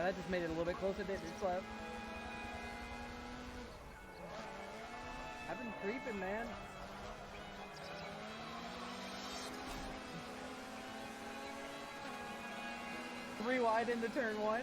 that just made it a little bit closer, didn't it, Slap? I've been creeping, man. Three wide into turn one.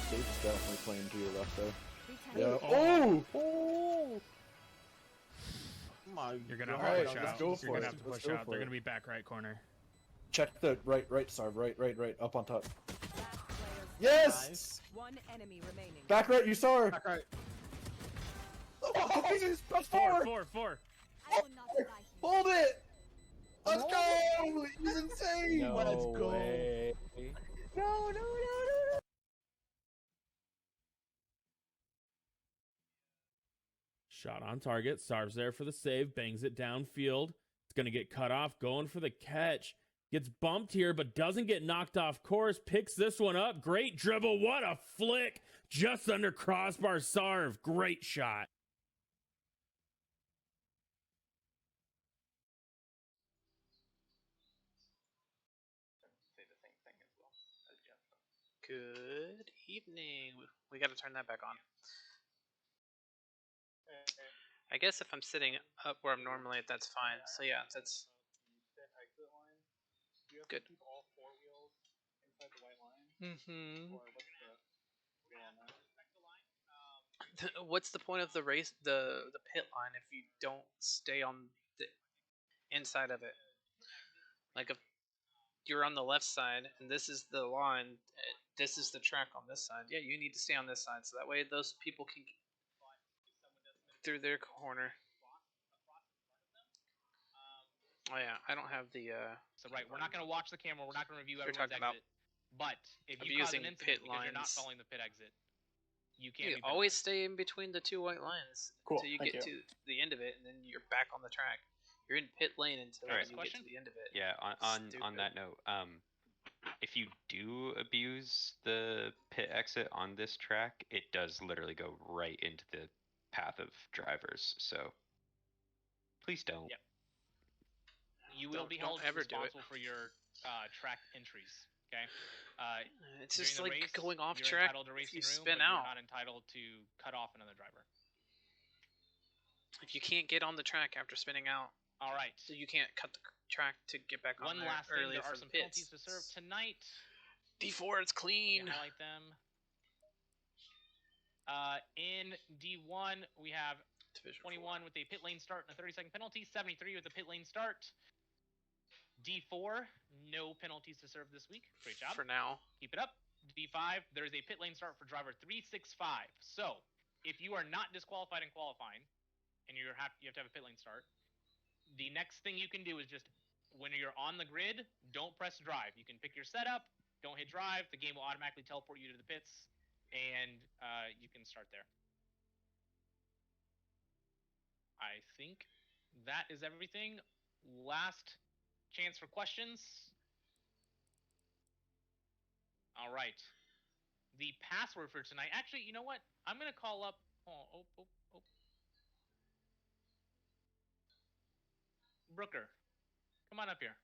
Dave's definitely playing to your left there. Yeah. Oh! Oh! My You're gonna God. have to push out. You're gonna have to push out. They're gonna be back right corner. Check the right, Sarv. Right, up on top. Yes! Nice. One enemy remaining. Back right, you saw her! Back right. Oh, Jesus! Press Four. Hold it! Let's go! He's insane! No Let's go! Way. No! Shot on target. Sarv's there for the save. Bangs it downfield. It's going to get cut off. Going for the catch. Gets bumped here, but doesn't get knocked off course. Picks this one up. Great dribble. What a flick. Just under crossbar. Sarv. Great shot. Good evening. We got to turn that back on. I guess if I'm sitting up where I'm normally at, that's fine. So yeah, that's good. What's the point of the race, the pit line, if you don't stay on the inside of it? Like if you're on the left side and this is the line, this is the track on this side. Yeah, you need to stay on this side so that way those people can get through their corner. Oh yeah, I don't have the. So right, we're not going to watch the camera. We're not going to review everyone's exit. But if you cause an incident because you're not following the pit exit, you can't. You always stay in between the two white lines until you get to the end of it, and then you're back on the track. You're in pit lane until you get to the end of it. Yeah. On that note, if you do abuse the pit exit on this track, it does literally go right into the path of drivers. So please don't. Yep. You will be held responsible for your track entries. Okay. It's just like race, going off you're track. Entitled to race If you room, spin but out, you're not entitled to cut off another driver. If you can't get on the track after spinning out, all right. so you can't cut the track to get back on One there last thing, early there for are the some pits. penalties to serve tonight. D4, it's Let clean. me highlight them. In D1, we have Division 21 with a pit lane start and a 30-second penalty. 73 with a pit lane start. D4, no penalties to serve this week. Great job. For now. Keep it up. D5, there's a pit lane start for driver 365. So, if you are not disqualified in qualifying, and you have to have a pit lane start, the next thing you can do is just, when you're on the grid, don't press drive. You can pick your setup, don't hit drive, the game will automatically teleport you to the pits, and you can start there. I think that is everything. Last chance for questions. All right. The password for tonight. Actually, you know what? I'm going to call up. Oh. Brooker, come on up here.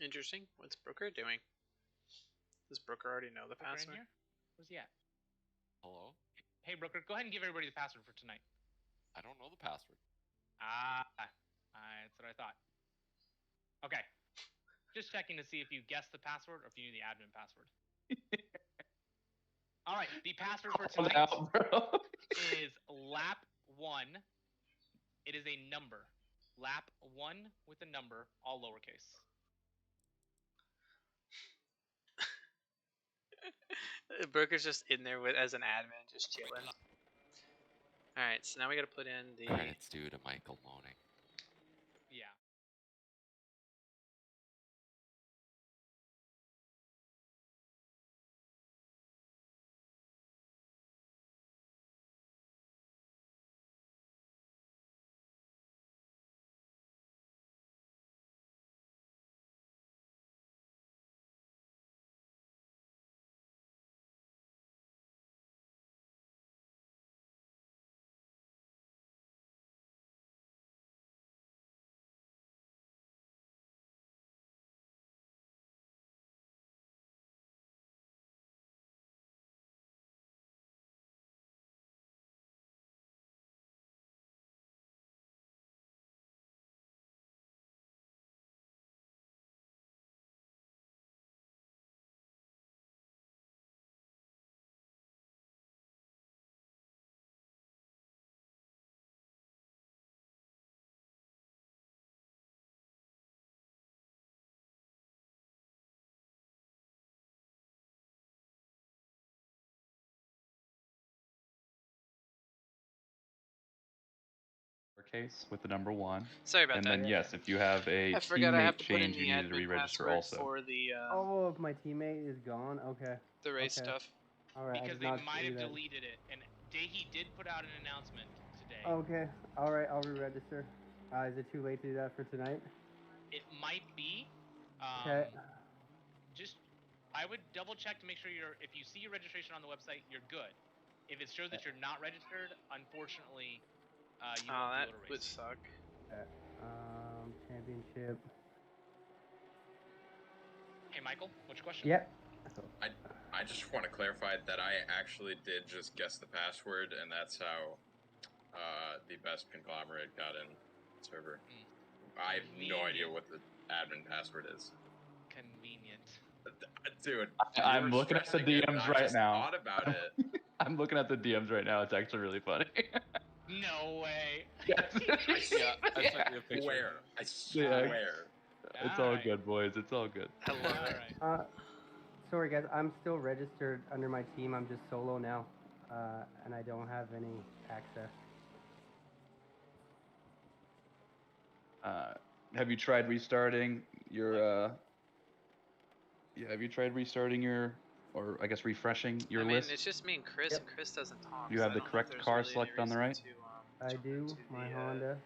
Interesting. What's Brooker doing? Does Brooker already know the Brooker password? in here? Where's he at? Hello? Hey, Brooker, go ahead and give everybody the password for tonight. I don't know the password. That's what I thought. Okay. Just checking to see if you guessed the password or if you knew the admin password. All right, the password for tonight is lap 1. It is a number. Lap 1 with a number, all lowercase. Brooker's just in there as an admin, just chilling. Alright, so now we gotta put in the... Credits due to Michael Moaning. Yeah. Case with the number 1. Sorry about that. And then yes, if you have a I forgot I have teammate to put in change, the you need to admin re-register password also. for the Oh, if my teammate is gone, okay. the race Okay. stuff. All right. Because they might have deleted it. And he did put out an announcement today. Okay. All right. I'll re-register. Is it too late to do that for tonight? It might be. Okay. Just, I would double check to make sure if you see your registration on the website, you're good. If it shows that you're not registered, unfortunately, you won't be able to race. That would suck. Championship. Hey, Michael, what's your question? Yep. I just want to clarify that I actually did just guess the password, and that's how the best conglomerate got in server. I have no idea what the admin password is. Convenient. Dude, I'm looking at the DMs right now. Thought about it. I'm looking at the DMs right now. It's actually really funny. No way. Yes. Yeah, I sent you a picture. I swear. It's all good, boys. It's all good. I love it. Right. Sorry guys, I'm still registered under my team. I'm just solo now, and I don't have any access. Have you tried restarting your? Yeah, have you tried restarting your, or I guess refreshing your list? It's just me and Chris, and Chris doesn't talk. You have the correct car selected on the right? I do. My Honda.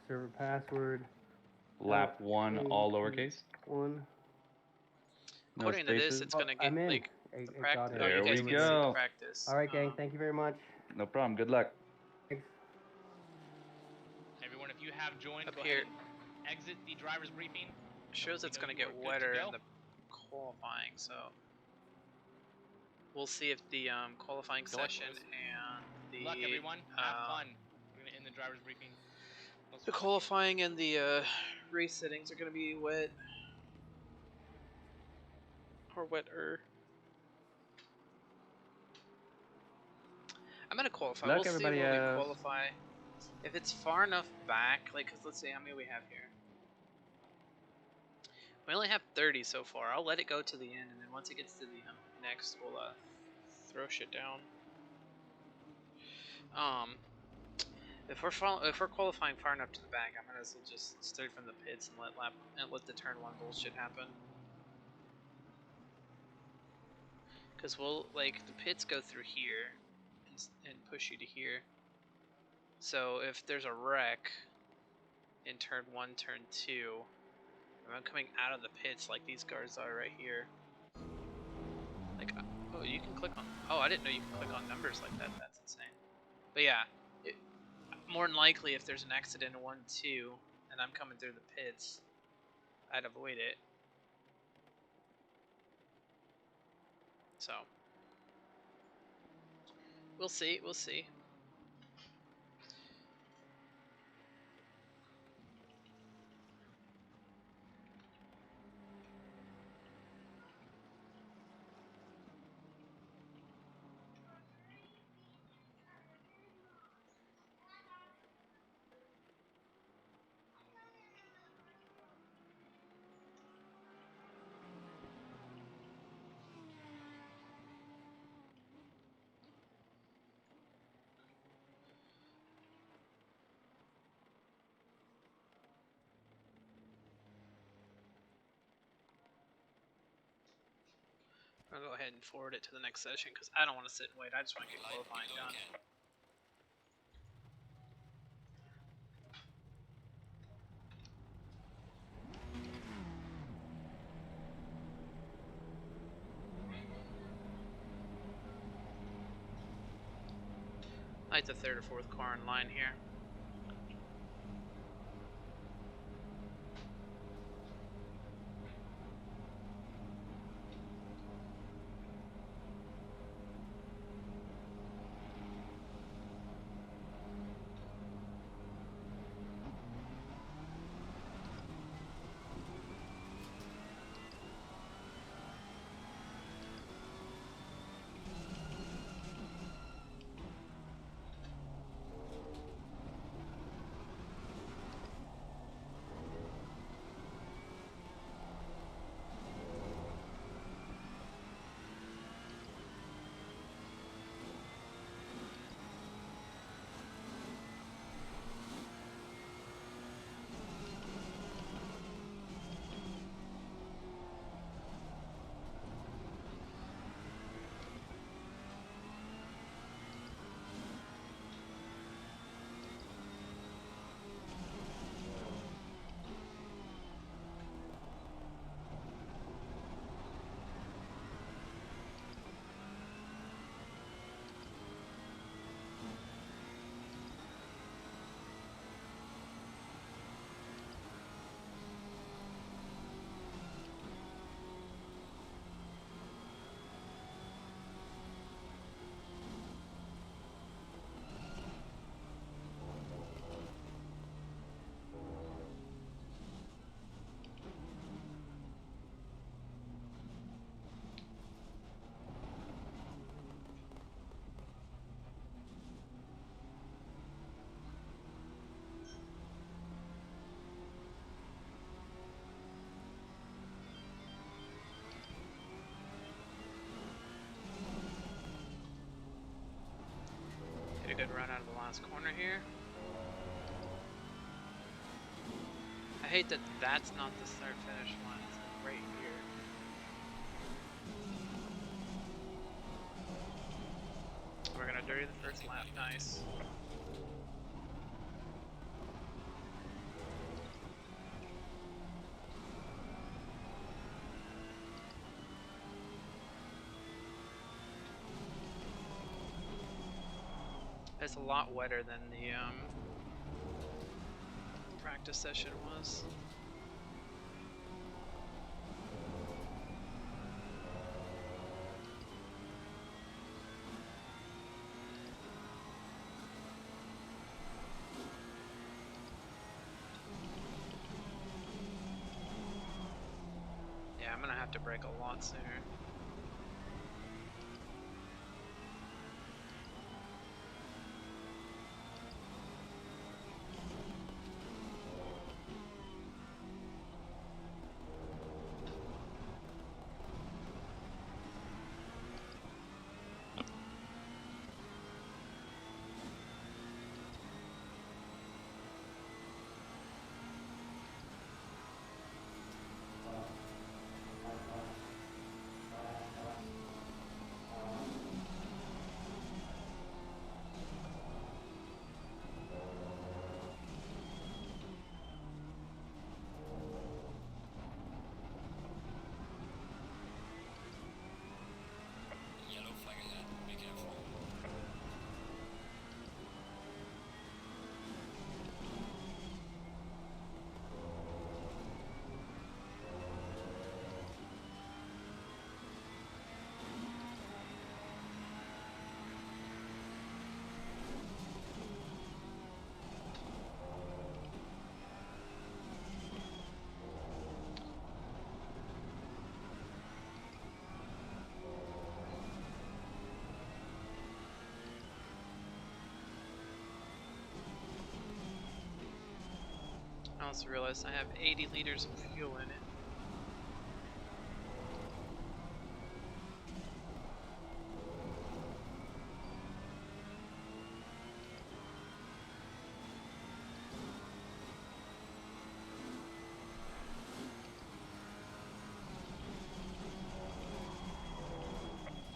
Server password. Lap 1, all lowercase. 1. No According to this, spaces. it's gonna get I'm in. like It practice. got it. There you guys we can see go. the practice. All right, gang. Thank you very much. No problem. Good luck. Thanks. Everyone, if you have joined, Up go here. ahead and exit the driver's briefing. It shows it's know gonna you get are good to wetter go. in the qualifying, so we'll see if the qualifying Feel like session this. and the Good luck, everyone. Have fun. We're gonna end the driver's briefing. The qualifying and the race settings are gonna be wet or wetter. I'm gonna qualify. Luck, We'll see everybody when we else. qualify. If it's far enough back, like, cause let's see how many we have here. We only have 30 so far. I'll let it go to the end, and then once it gets to the next, we'll throw shit down. If we're qualifying far enough to the back, I might as well just start from the pits and let the turn 1 bullshit happen. Cause we'll the pits go through here and push you to here. So if there's a wreck in turn 1, turn 2, if I'm coming out of the pits like these guards are right here. Like, oh, you can click on. Oh, I didn't know you could click on numbers like that. That's insane. But yeah, more than likely, if there's an accident in 1, 2, and I'm coming through the pits, I'd avoid it. So we'll see. We'll see. I'll go ahead and forward it to the next session because I don't want to sit and wait. I just want to get qualifying done. I like the 3rd or 4th car in line here. Get a good run out of the last corner here. I hate that that's not the start finish line, it's right here. We're gonna dirty the first lap, nice. It's a lot wetter than the practice session was. I'm gonna have to break a lot sooner. Yellow flag ahead. Be careful. I also realized I have 80 liters of fuel in it.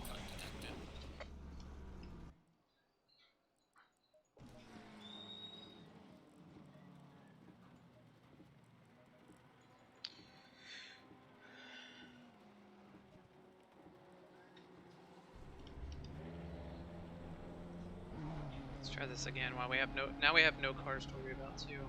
Flag detected. Let's try this again while we have now we have no cars to worry about too.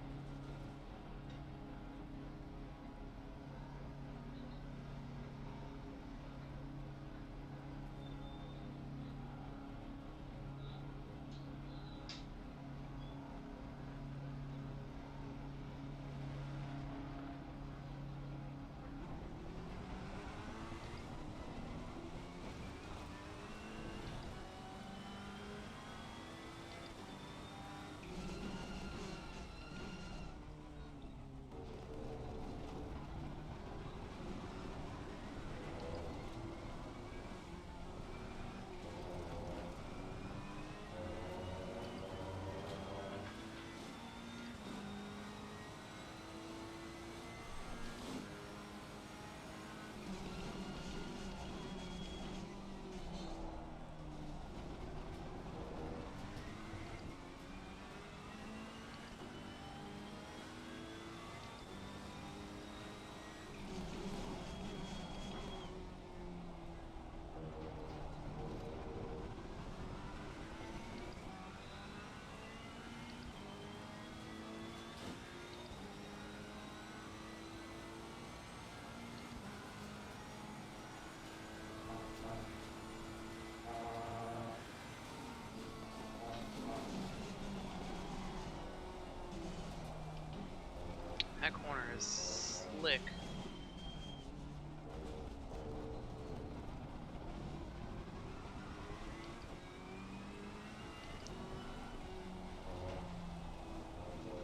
That corner is slick.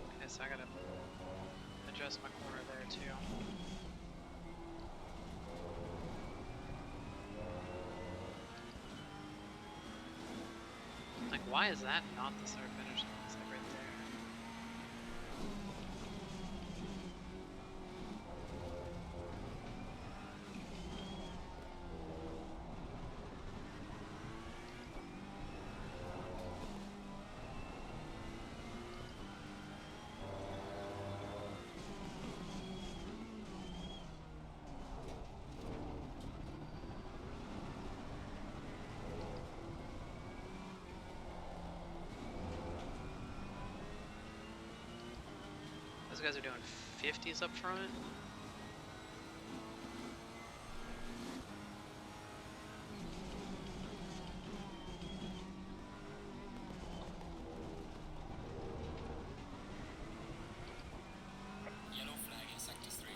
Okay, so I gotta adjust my corner there too. Like, why is that not the start finish line? It's like right there. Those guys are doing 50s up front. Yellow flag in sector 3.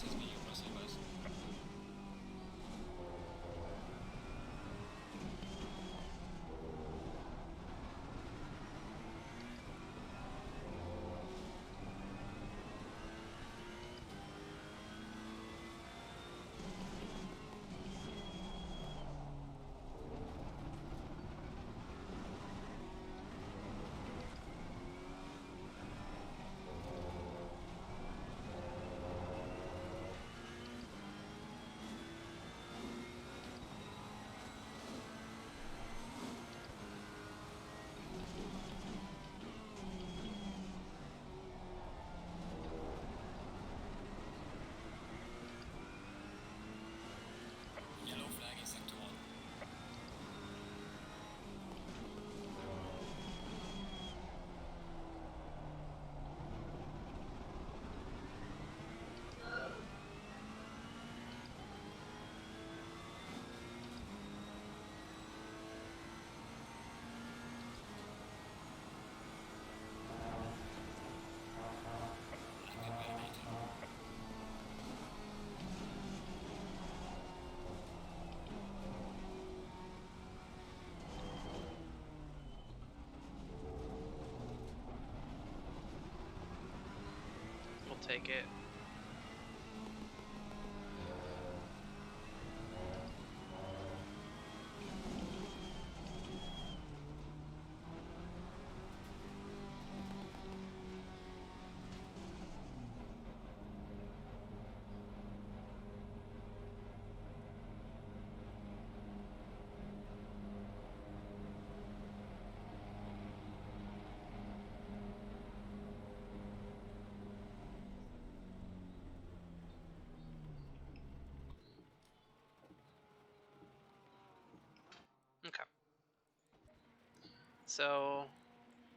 SSB USA bus. Yellow flag in sector 1. Landed validated. We'll take it. Okay. So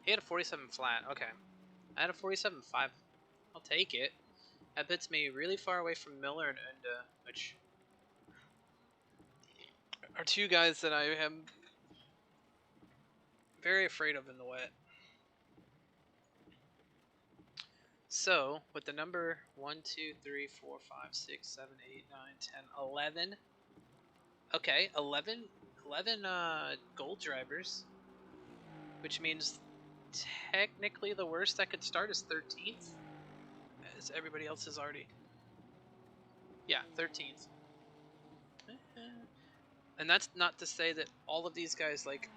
he had a 47 flat. Okay. I had a 47.5. I'll take it. That puts me really far away from Miller and Unda, which are two guys that I am very afraid of in the wet. So, with the number 1, 2, 3, 4, 5, 6, 7, 8, 9, 10, 11. Okay, 11 gold drivers. Which means technically the worst I could start is 13th. As everybody else is already. Yeah, 13th. And that's not to say that all of these guys, like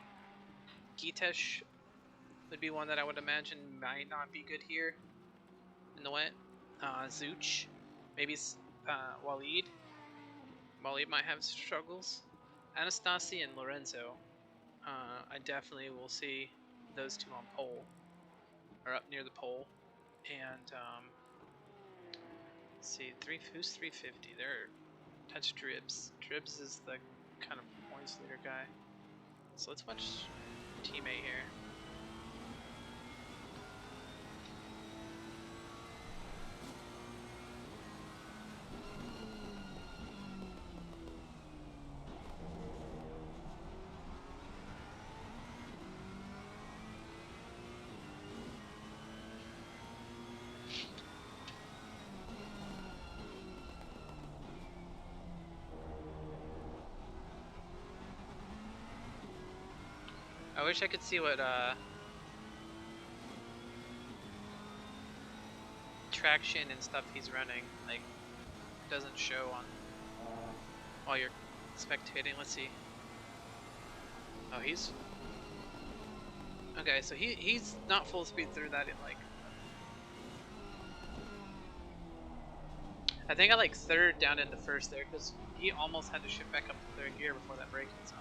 Gitesh would be one that I would imagine might not be good here in the wet. Zuch, maybe Waleed. Waleed might have struggles. Anastasi and Lorenzo. I definitely will see those two on pole, or up near the pole. And let's see, who's 350? That's Dribs. Dribs is the kind of points leader guy. So let's watch teammate here. I wish I could see what traction and stuff he's running. Like, doesn't show on while you're spectating. Let's see. Oh, he's okay. So he's not full speed through that in like. I think I like third down into first there because he almost had to shift back up to third gear before that braking zone.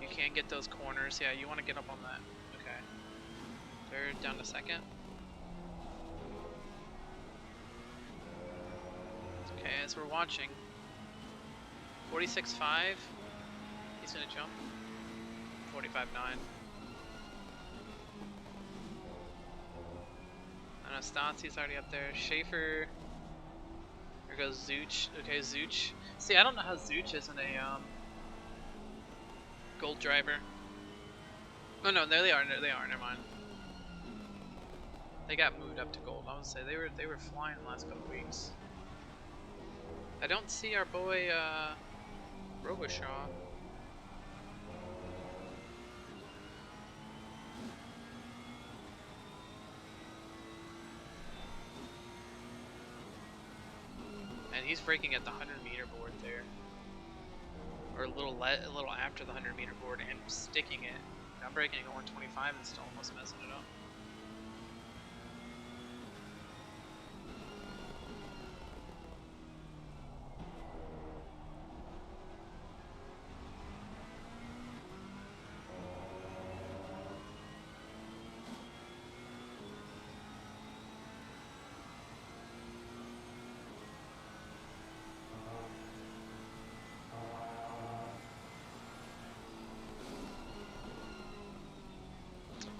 You can't get those corners. Yeah, you want to get up on that. Okay. Third down to second. Okay, as we're watching. 46.5. He's gonna jump. 45.9. Anastasi's already up there. Schaefer. There goes Zuch. Okay, Zuch. See, I don't know how Zuch isn't a gold driver. Oh no, there they are. There they are. Never mind. They got moved up to gold. I would say they were flying the last couple weeks. I don't see our boy Roboshaw. And he's breaking at the 100-meter board there, or a little after the 100-meter board, and sticking it. I'm breaking at 125 and still almost messing it up.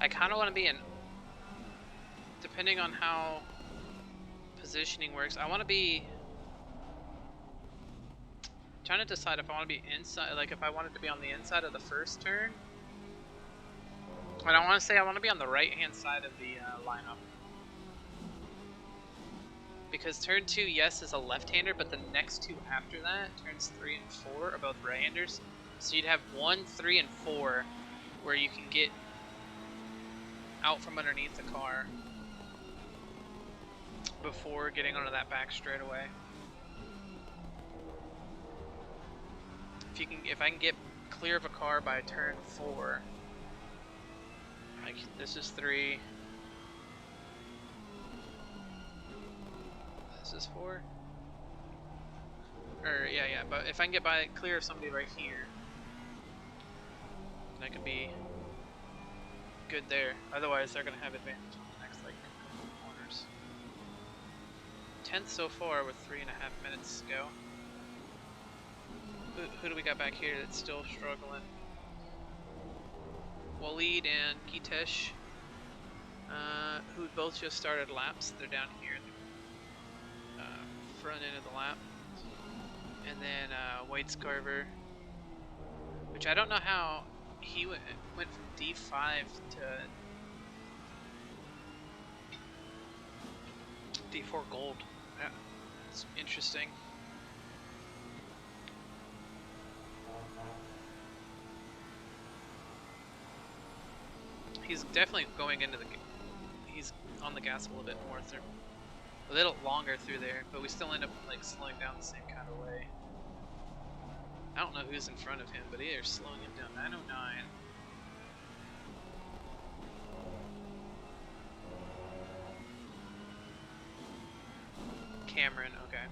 I kind of want to be in, depending on how positioning works, I want to be trying to decide if I want to be inside, like if I wanted to be on the inside of the first turn. And I want to say I want to be on the right hand side of the lineup. Because turn 2, yes, is a left-hander, but the next two after that, turns 3 and 4, are both right-handers. So you'd have 1, 3, and 4 where you can get out from underneath the car before getting onto that back straightaway. If I can get clear of a car by turn 4, like this is 3, this is 4, or yeah, but if I can get by clear of somebody right here, that could be good there. Otherwise, they're gonna have advantage on the next like couple of corners. 10th so far with 3.5 minutes to go. Who do we got back here that's still struggling? Waleed and Gitesh, who both just started laps. They're down here in the front end of the lap. And then Wade Scarver, which I don't know how he went from D5 to D4 gold. Yeah, it's interesting. He's definitely going into the. He's on the gas a little bit more through, a little longer through there, but we still end up like slowing down the same kind of way. I don't know who's in front of him, but they're slowing him down. 909. Cameron, okay.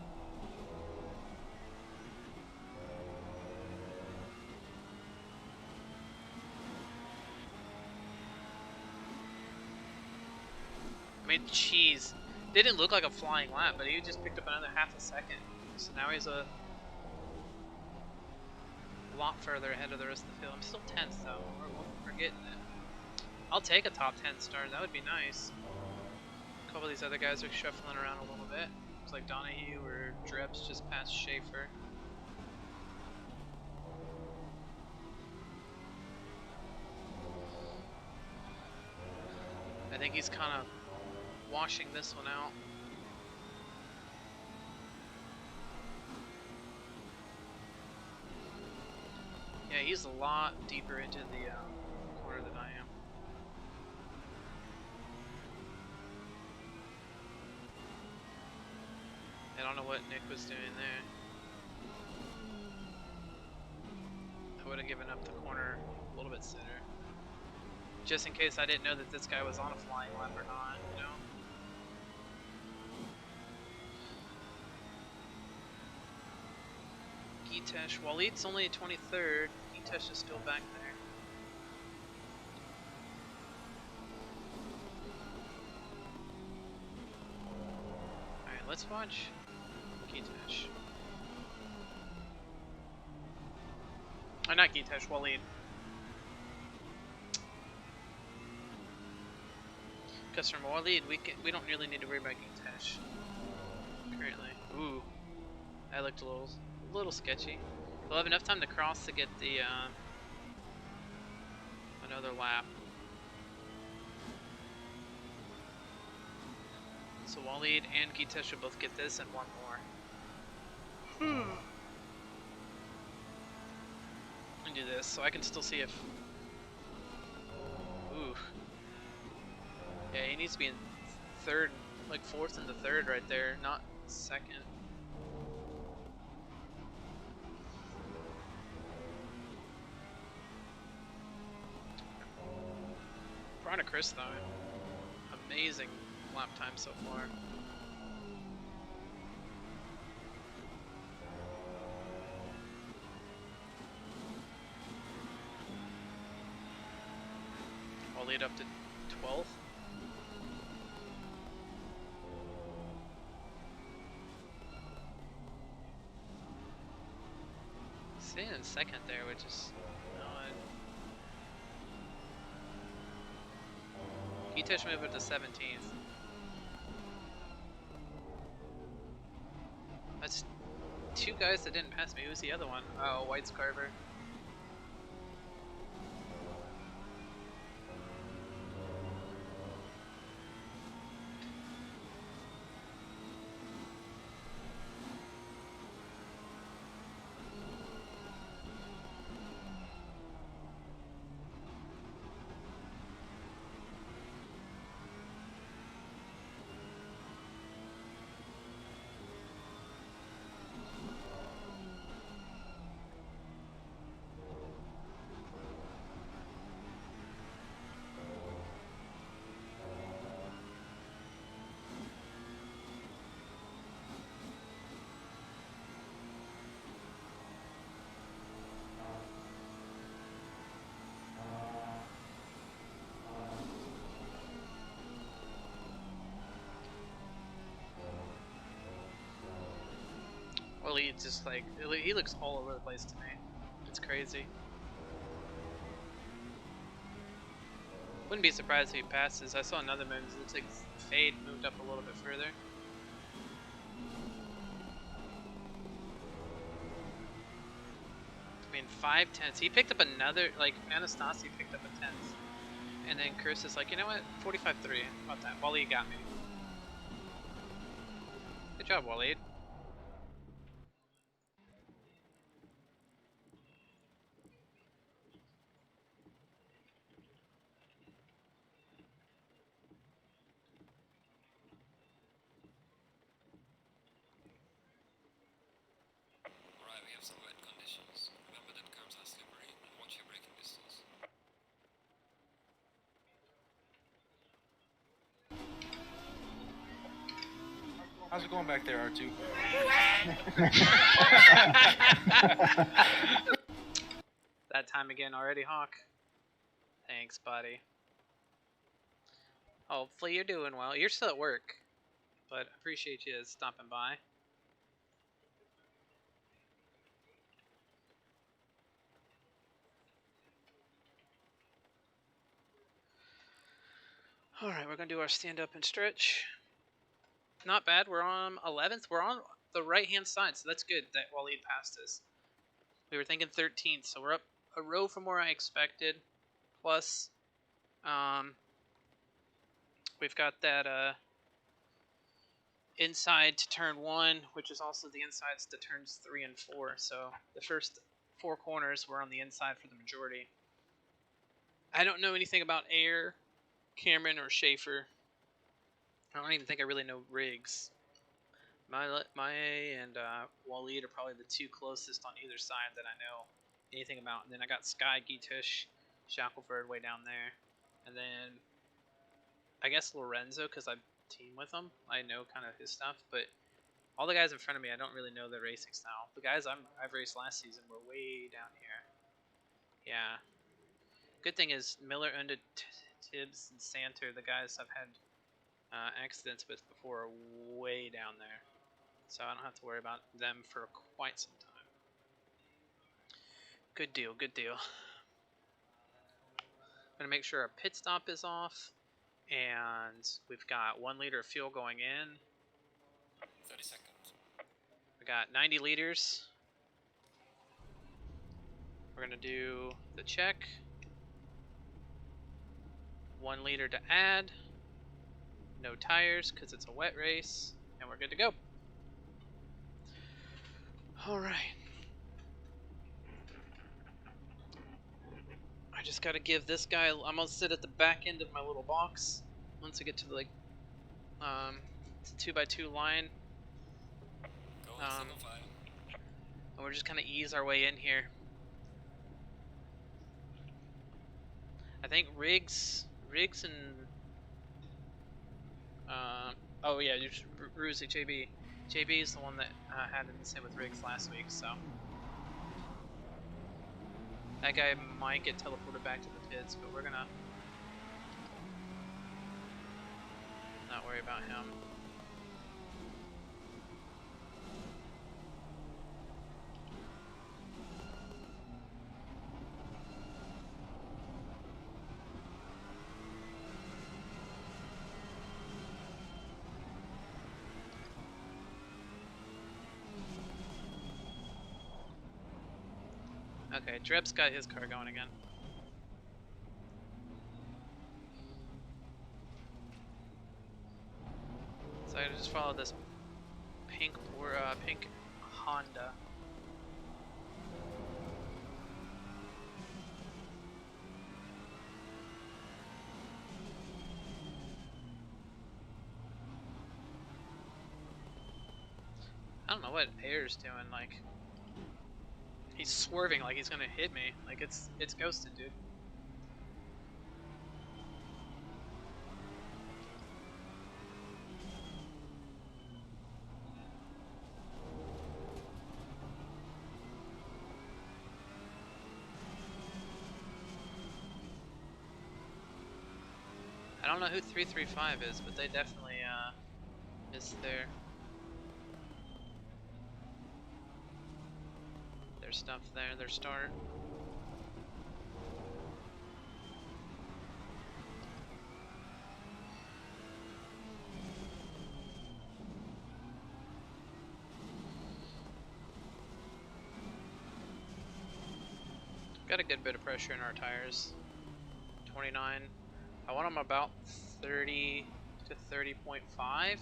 I mean, jeez. Didn't look like a flying lap, but he just picked up another half a second. So now he's a lot further ahead of the rest of the field. I'm still 10th though. We're getting it. I'll take a top 10 start. That would be nice. A couple of these other guys are shuffling around a little bit. Looks like Donahue or Drebs just passed Schaefer. I think he's kind of washing this one out. Yeah, he's a lot deeper into the corner than I am. I don't know what Nick was doing there. I would have given up the corner a little bit sooner. Just in case I didn't know that this guy was on a flying lap or not, you know? Gitesh, Waleed's only 23rd. Gitesh is still back there. Alright, let's watch Gitesh. Oh, not Gitesh, Waleed. Because from Waleed, we don't really need to worry about Gitesh currently. Ooh, that looked a little sketchy. We'll have enough time to cross to get the another lap. So Waleed and Gita should both get this and one more. And do this so I can still see if. Ooh. Yeah, he needs to be in third, like fourth and the third right there, not second. Proud of Chris though. Amazing lap time so far. I'll lead up to 12th. Staying in second there, which is odd. Gitish moved up to 17th. That's two guys that didn't pass me. Who's the other one? Oh, White's Carver. Well, he just like, he looks all over the place to me. It's crazy. Wouldn't be surprised if he passes. I saw another move. It looks like Fade moved up a little bit further. I mean, 5 tenths. He picked up another, like, Anastasi picked up a tenth. And then Chris is like, you know what? 45-3. How about that? Waleed got me. Good job, Waleed. Alright, we have some wet conditions. Remember that curves are slippery and watch your braking distance. How's it going back there, R2? That time again already, Hawk. Thanks, buddy. Hopefully you're doing well. You're still at work, but appreciate you stopping by. Alright, we're gonna do our stand up and stretch. Not bad, we're on 11th. We're on the right hand side, so that's good that Waleed passed us. We were thinking 13th, so we're up a row from where I expected. Plus, we've got that inside to turn 1, which is also the insides to turns 3 and 4. So the first 4 corners were on the inside for the majority. I don't know anything about Air, Cameron, or Schaefer. I don't even think I really know Riggs. My and Waleed are probably the 2 closest on either side that I know anything about. And then I got Sky, Gitush, Shackelford way down there. And then I guess Lorenzo, because I team with him. I know kind of his stuff. But all the guys in front of me, I don't really know their racing style. The guys I've raced last season were way down here. Yeah. Good thing is Miller, Unda, Tibbs, and Santer, the guys I've had accidents with before, are way down there. So I don't have to worry about them for quite some time. Good deal, good deal. I'm going to make sure our pit stop is off. And we've got 1 liter of fuel going in. 30 seconds. We got 90 liters. We're going to do the check. 1 liter to add. No tires because it's a wet race, and we're good to go. Alright. I just gotta give this guy, I'm gonna sit at the back end of my little box once I get to the, like, it's a 2x2 line. Go in single file. And we're just gonna ease our way in here. I think Riggs and, oh yeah, Ruzi, JB is the one that had it the same with Riggs last week, so. That guy might get teleported back to the pits, but we're gonna not worry about him. Okay, Dreb's got his car going again. So I just follow this pink Honda. I don't know what Air's doing, like he's swerving like he's gonna hit me. Like it's ghosted, dude. I don't know who 335 is, but they definitely is there. Their stuff there, their start. Got a good bit of pressure in our tires. 29. I want them about 30 to 30.5.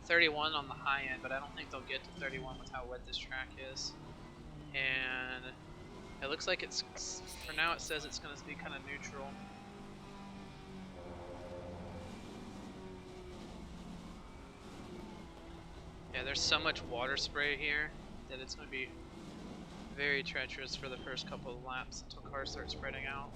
31 on the high end, but I don't think they'll get to 31 with how wet this track is. And it looks like it's, for now it says it's going to be kind of neutral. Yeah, there's so much water spray here that it's going to be very treacherous for the first couple of laps until cars start spreading out.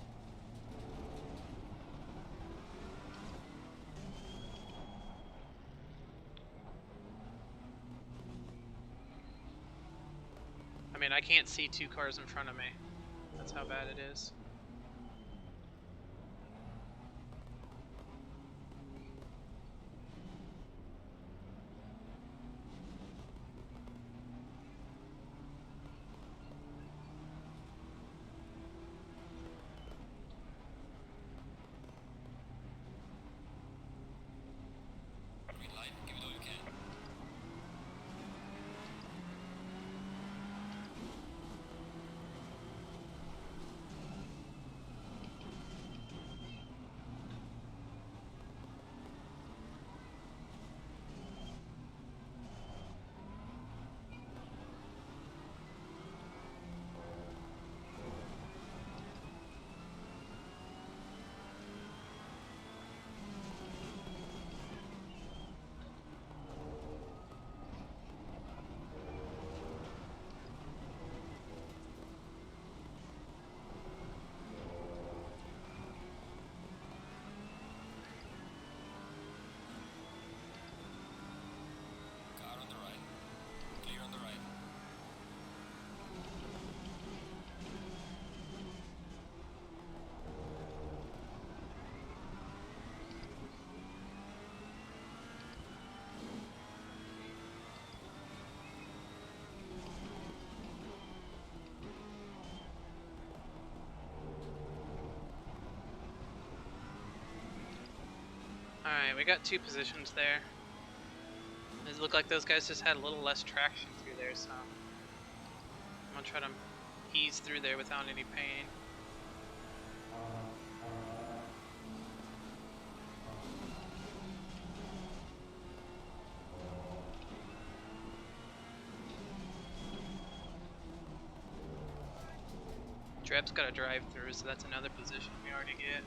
I mean, I can't see two cars in front of me. That's how bad it is. Green light, give it all you can. Car on the right. Clear on the right. Alright, we got two positions there. It looked like those guys just had a little less traction through there, so I'm gonna try to ease through there without any pain. Treb's got a drive through, so that's another position we already get.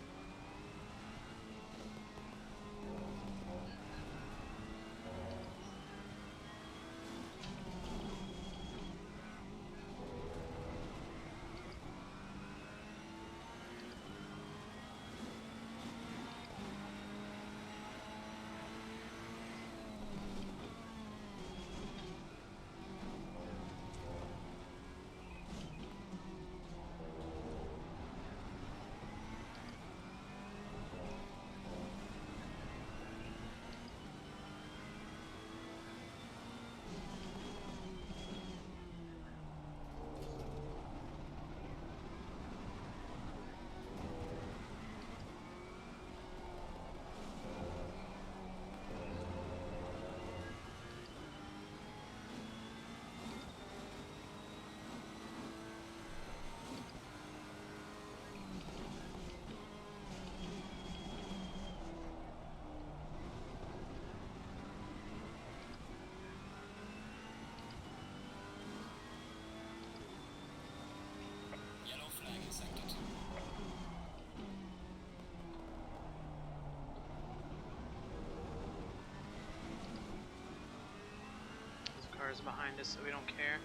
Yellow flag in sector 2. There's cars behind us, so we don't care.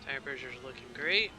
Tire pressure's looking great.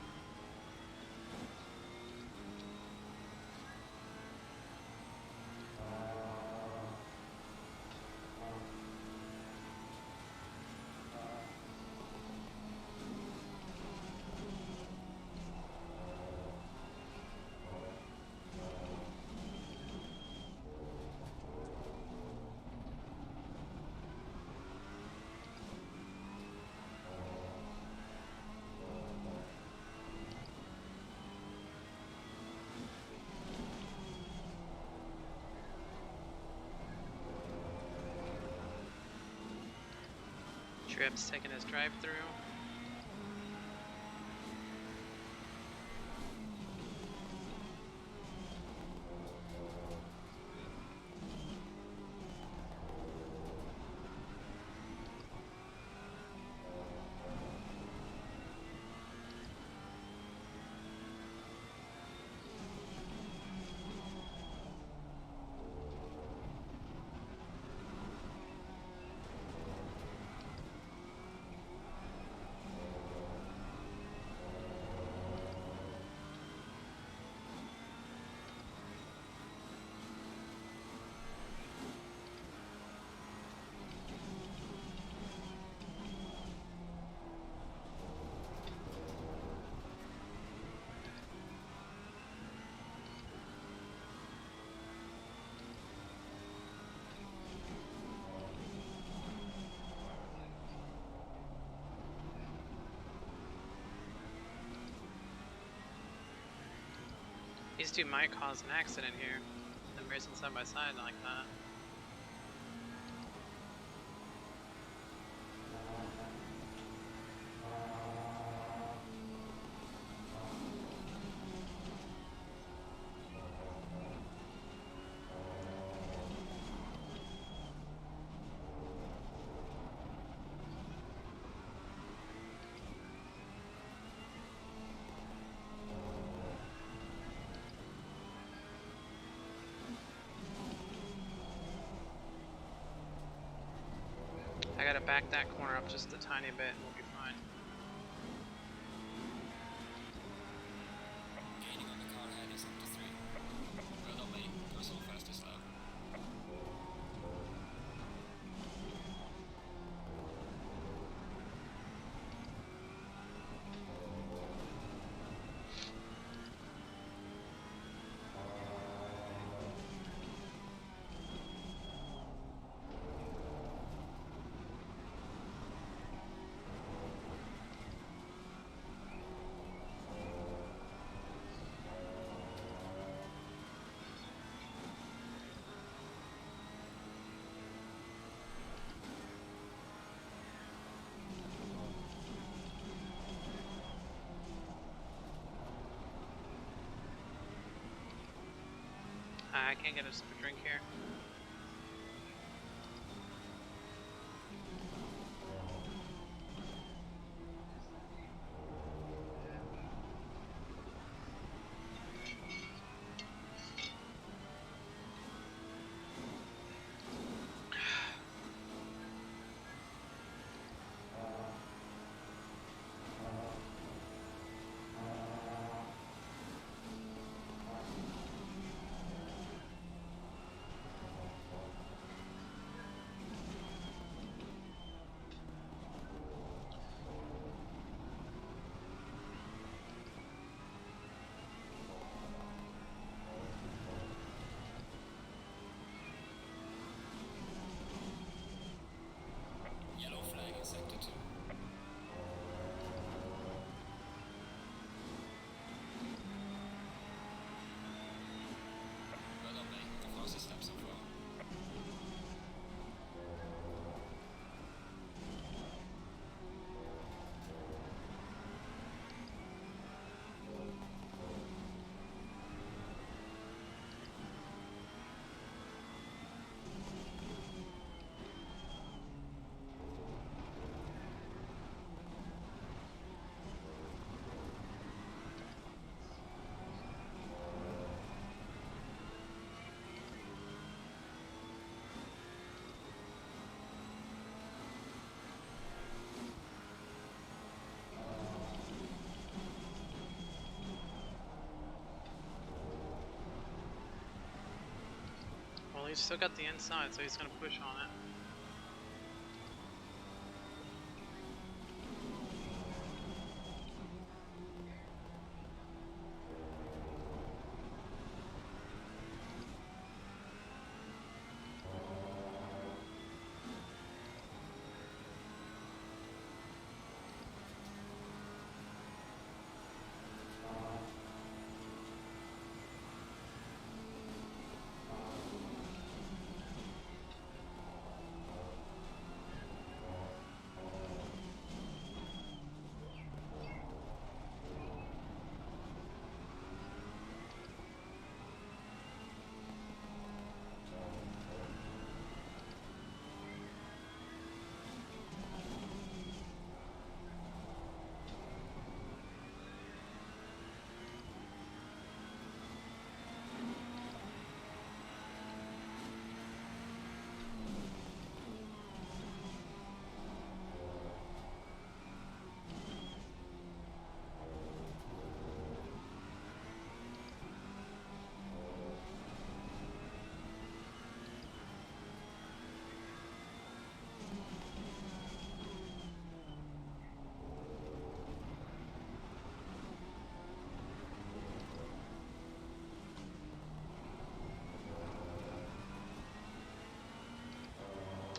Trip's taking his drive through. These two might cause an accident here. Them racing side by side like that. I gotta back that corner up just a tiny bit and we'll be fine. Gaining on the car ahead is up to 3. Well done, mate. Go so fast as that. I can't get us a drink here. Yellow flag in sector 2. Well done, mate. The fastest step so far. Well, he's still got the inside, so he's gonna push on it.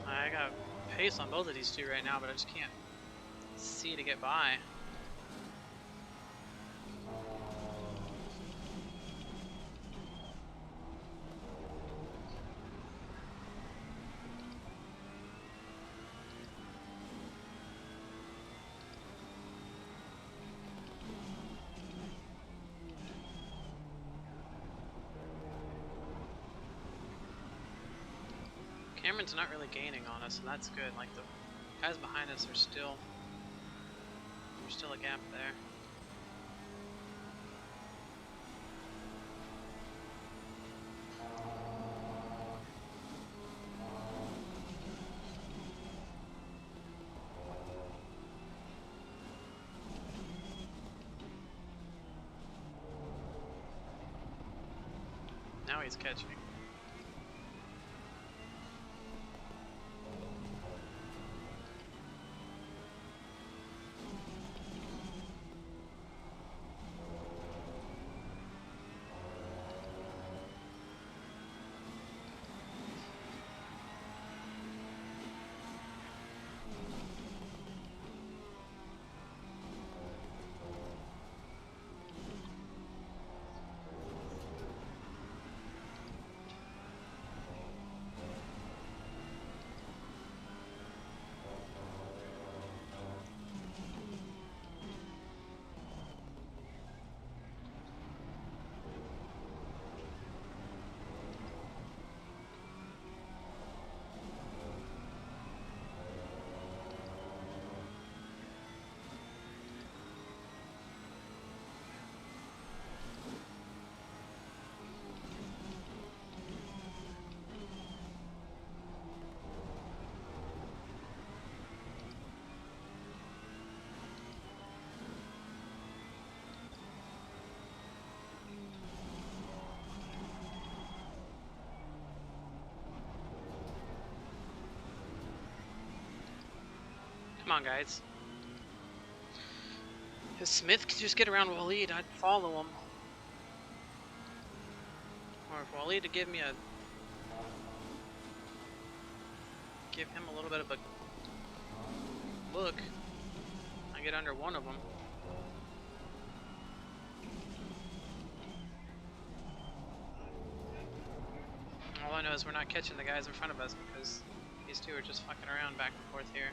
I got pace on both of these two right now, but I just can't see to get by. Cameron's not really gaining on us, so that's good. Like the guys behind us are still, there's still a gap there. Now he's catching. Come on, guys. If Smith could just get around Waleed, I'd follow him. Or if Waleed to give him a little bit of a look, I get under one of them. All I know is we're not catching the guys in front of us because these two are just fucking around back and forth here.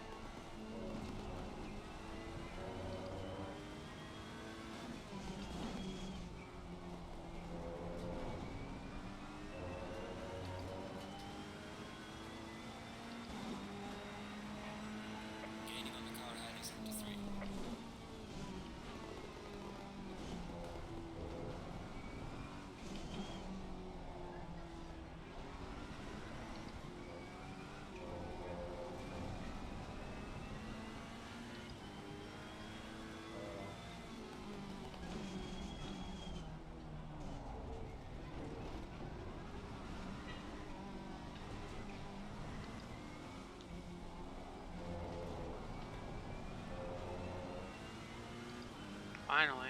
Gaining on the car heading sector 3. Finally.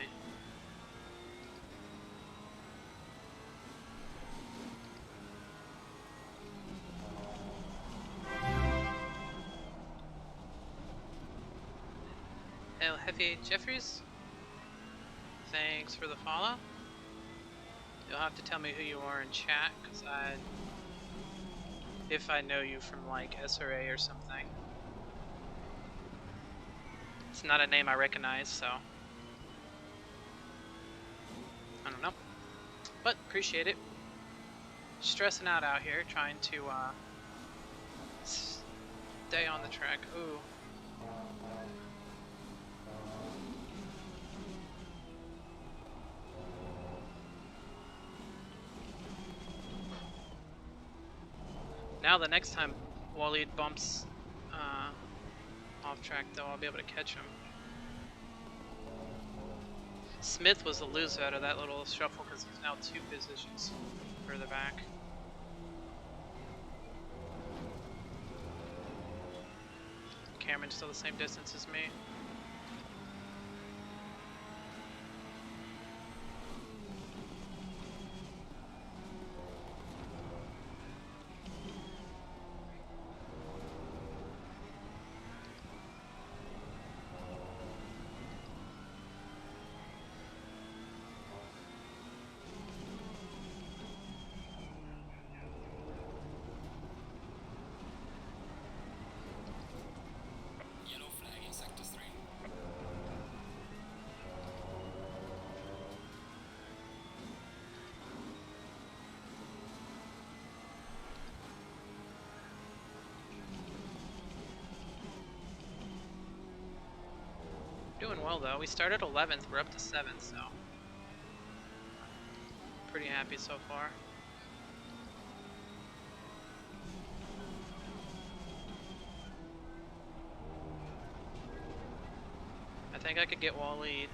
El Jefe Jeffries, thanks for the follow. You'll have to tell me who you are in chat, because if I know you from like SRA or something. It's not a name I recognize, so I don't know. But appreciate it. Stressing out here, trying to stay on the track. Ooh. Now the next time Waleed bumps off track, though, I'll be able to catch him. Smith was the loser out of that little shuffle because he's now 2 positions further back. Cameron's still the same distance as me. Yellow flag in sector 3. well though. We started 11th, we're up to 7th, so pretty happy so far. I think I could get wall lead.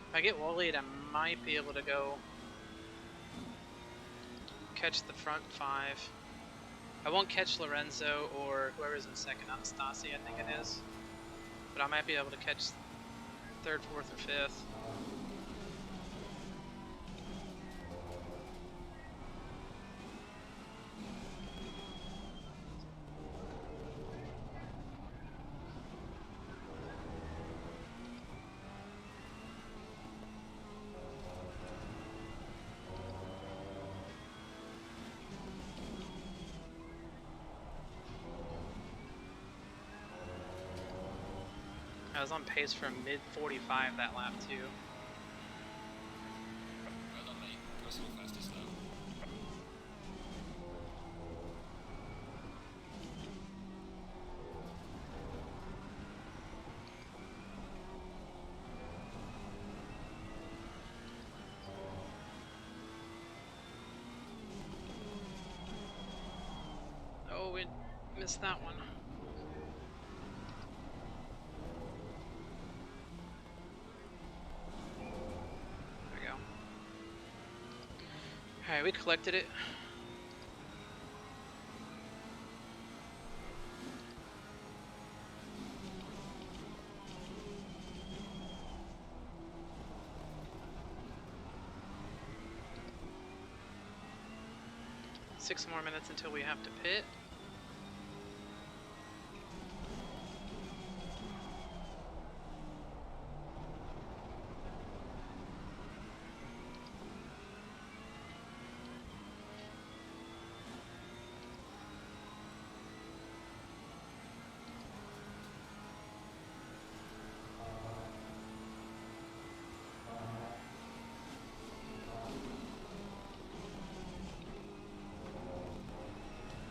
If I get wall lead, I might be able to go catch the front 5. I won't catch Lorenzo or whoever's in second, Anastasi I think it is. But I might be able to catch 3rd, 4th, or 5th. I was on pace for mid 45 that lap too. Well done, mate. Personal fastest lap. Oh, we missed that one. There we go. Alright, we collected it. Six more minutes until we have to pit.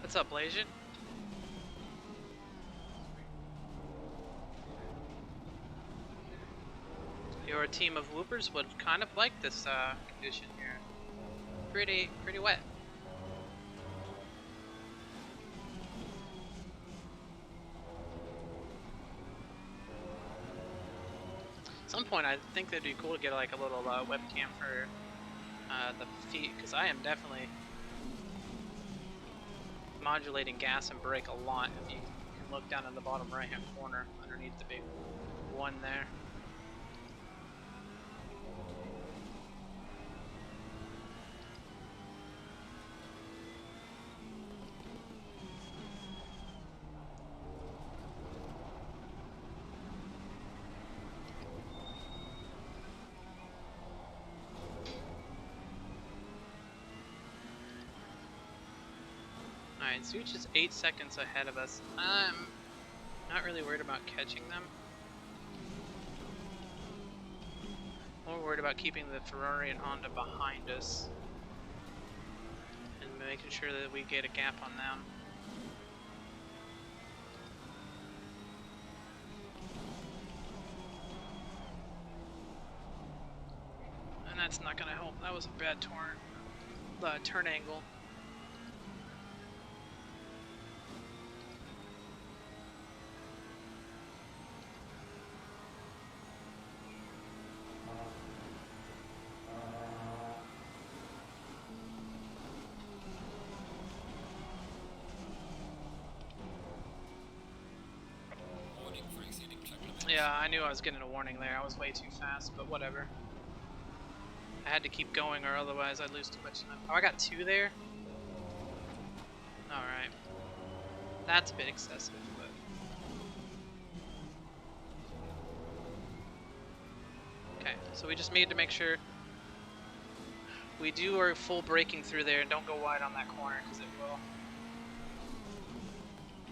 What's up, Blasian? Your team of whoopers would kind of like this condition here. Pretty wet. At some point, I think that'd be cool to get like a little webcam for the feet, because I am definitely modulating gas and brake a lot. If you can look down in the bottom right hand corner underneath the big one there. Alright, Zooch is 8 seconds ahead of us. I'm not really worried about catching them. More worried about keeping the Ferrari and Honda behind us. And making sure that we get a gap on them. And that's not going to help. That was a bad turn angle. Warning for exceeding track limits. Yeah, I knew I was getting a warning there. I was way too fast, but whatever. I had to keep going or otherwise I'd lose too much time. Oh, I got 2 there? Alright. That's a bit excessive, but... Okay, so we just need to make sure we do our full braking through there and don't go wide on that corner, because it will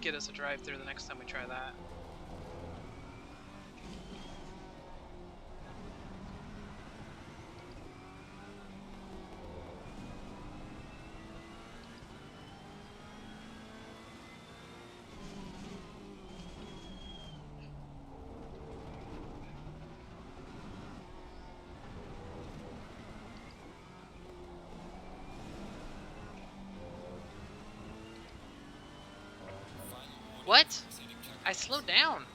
get us a drive through the next time we try that. What? Proceeding check. I slowed down.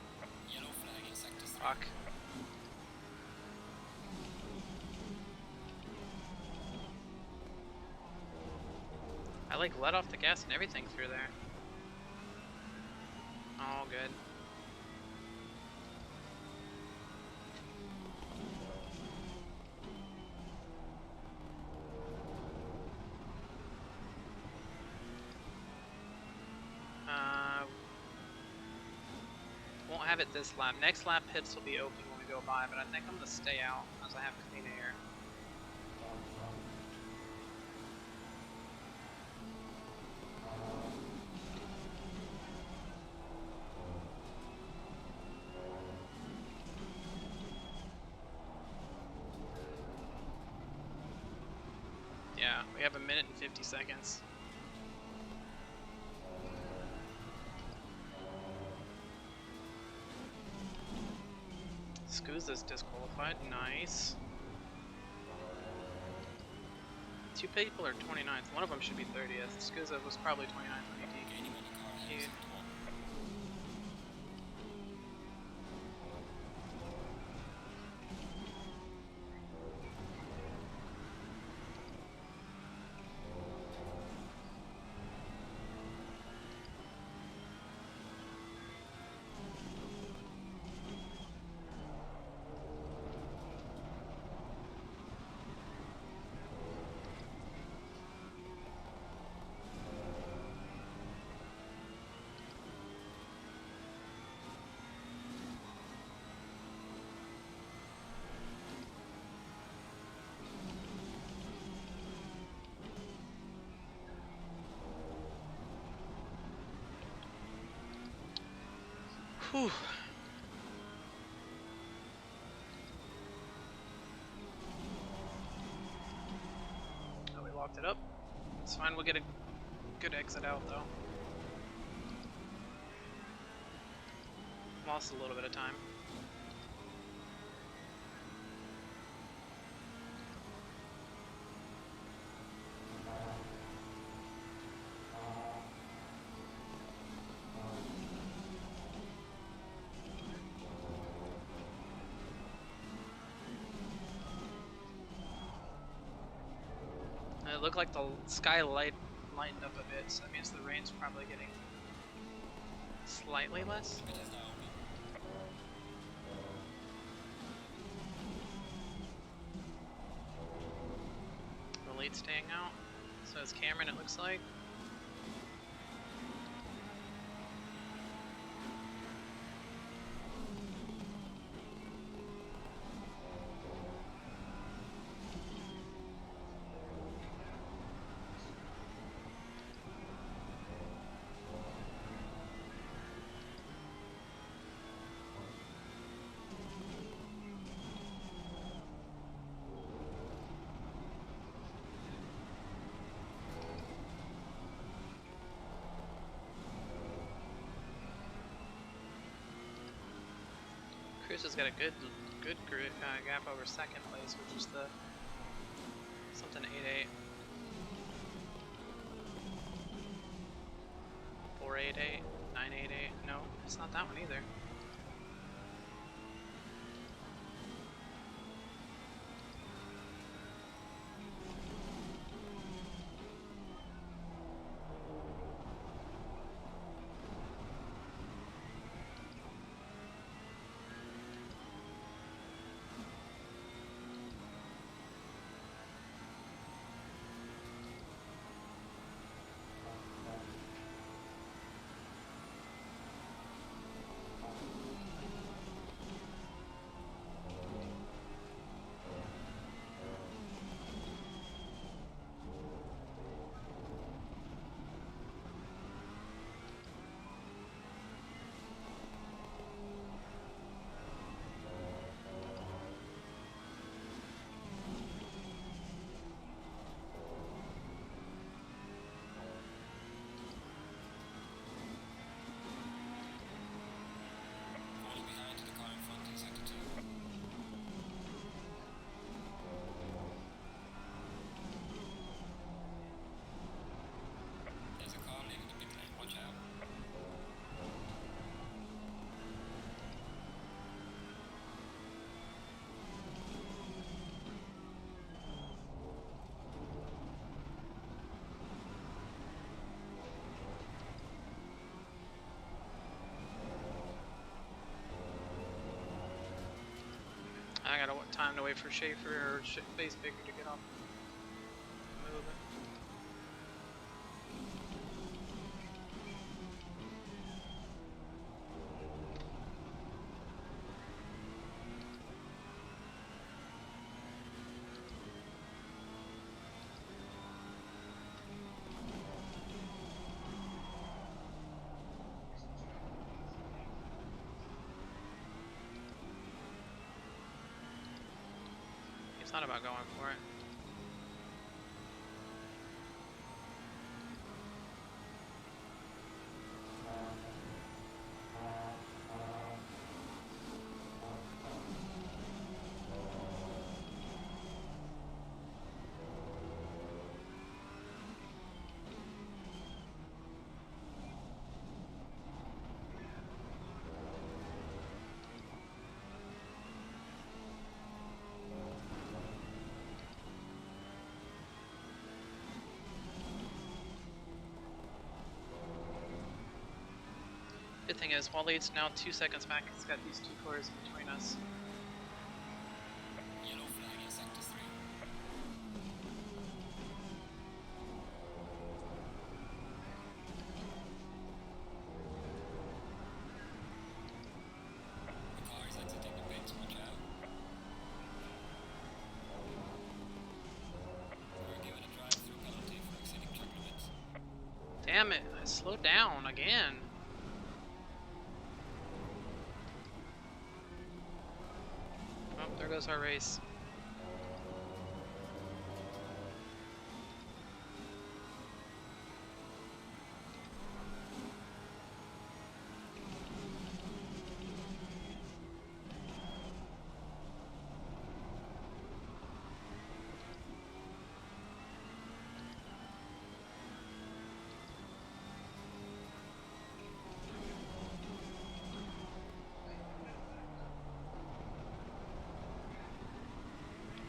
Yellow flag in sector 3. Fuck. I like let off the gas and everything through there. Oh, good. Won't have it this lap. Next lap pits will be open when we go by, but I think I'm gonna stay out as I have clean air. Yeah, we have 1 minute and 50 seconds. Scusa's disqualified. Nice. 2 people are 29th. One of them should be 30th. Scusa was probably 29th when he Gaining on the car ahead of Dude. sector 1. Whew. Oh, we locked it up. It's fine, we'll get a good exit out though. Lost a little bit of time. It looked like the sky lightened up a bit, so that means the rain's probably getting slightly less. It is now open. The lead staying out. So is Cameron, it looks like. Cruz has got a good gap over second place, which is the something 8-8. 4-8-8, 9-8-8. No, it's not that one either. I gotta time to wait for Schaefer or Face Baker to get up. Move it. He's not about going for it. Good thing is, Waleed's now 2 seconds back. He's got these 2 cores between us. Yellow flag in sector 3. The car is exiting the pit, watch out. We're given a drive-through penalty for exceeding track limits. Damn it, I slowed down again. Oh, there goes our race.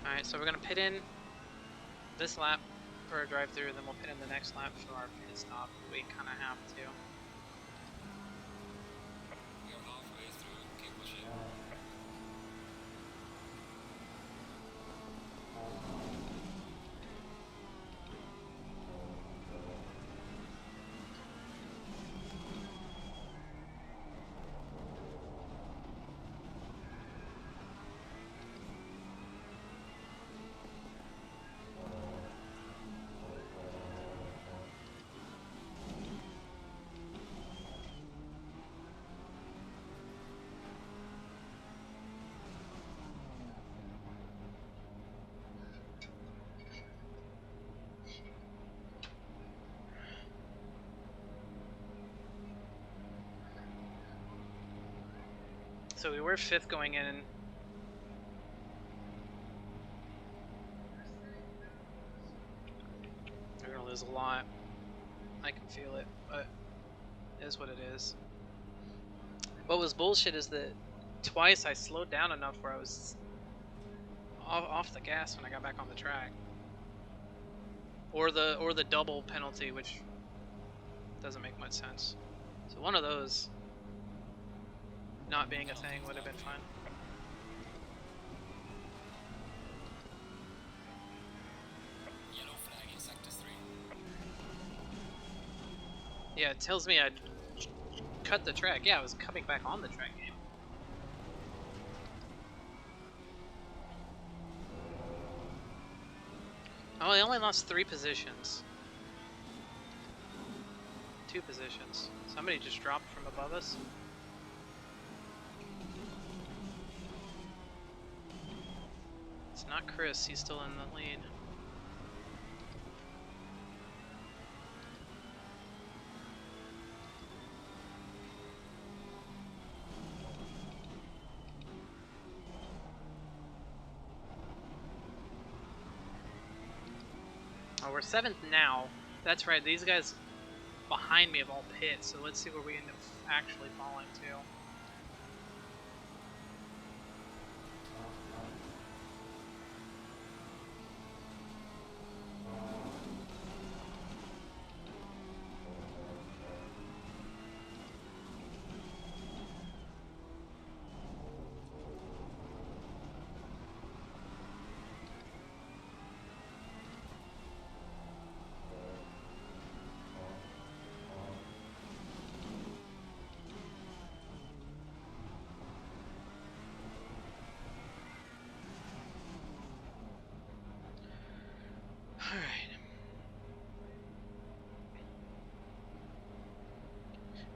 Alright, so we're gonna pit in this lap for a drive through, then we'll pit in the next lap for our pit stop. We kinda have to. We are halfway through, keep pushing. So we were 5th going in. We're gonna lose a lot. I can feel it, but it is what it is. What was bullshit is that twice I slowed down enough where I was off the gas when I got back on the track. Or the double penalty, which doesn't make much sense. So one of those not being a thing would have been fun. Yellow flag in sector 3. Yeah, it tells me I'd cut the track. Yeah, I was coming back on the track game. Oh, I only lost 3 positions. 2 positions. Somebody just dropped from above us. It's not Chris, he's still in the lead. Oh, we're 7th now. That's right, these guys behind me have all pit, so let's see where we end up actually falling to.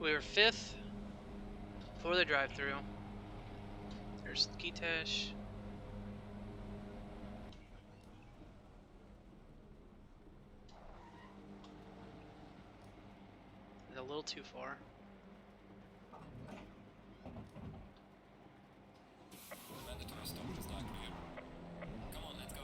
We were 5th for the drive-through. There's Gitesh. It's a little too far. The mandatory stop is not clear. Come on, let's go.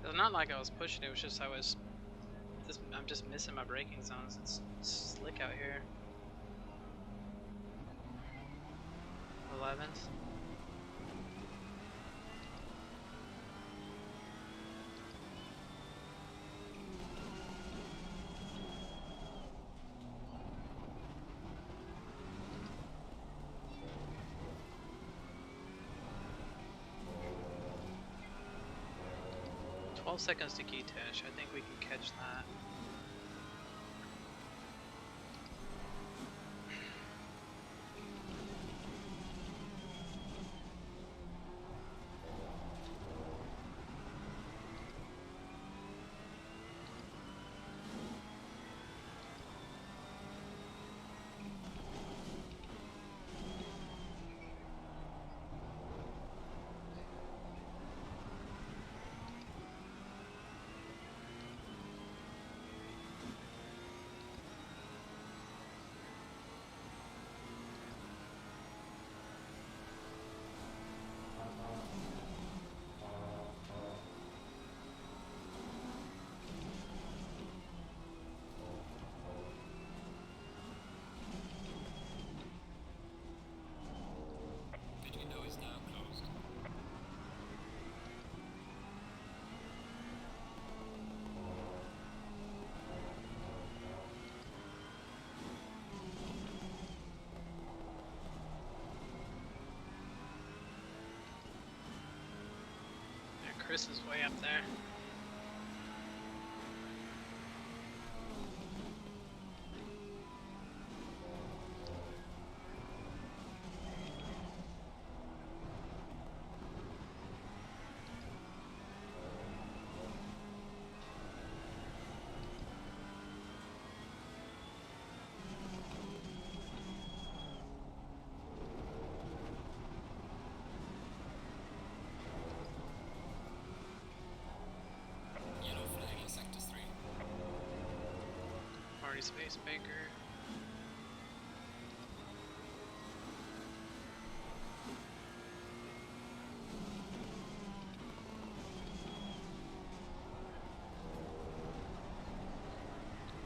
It's not like I was pushing it, it was just I'm just missing my braking zones. It's slick out here. 11th. Seconds to Gitesh. I think we can catch that. Pit window is now closed. Yeah, Chris is way up there. Yellow flag in sector 3. Marty Space Baker.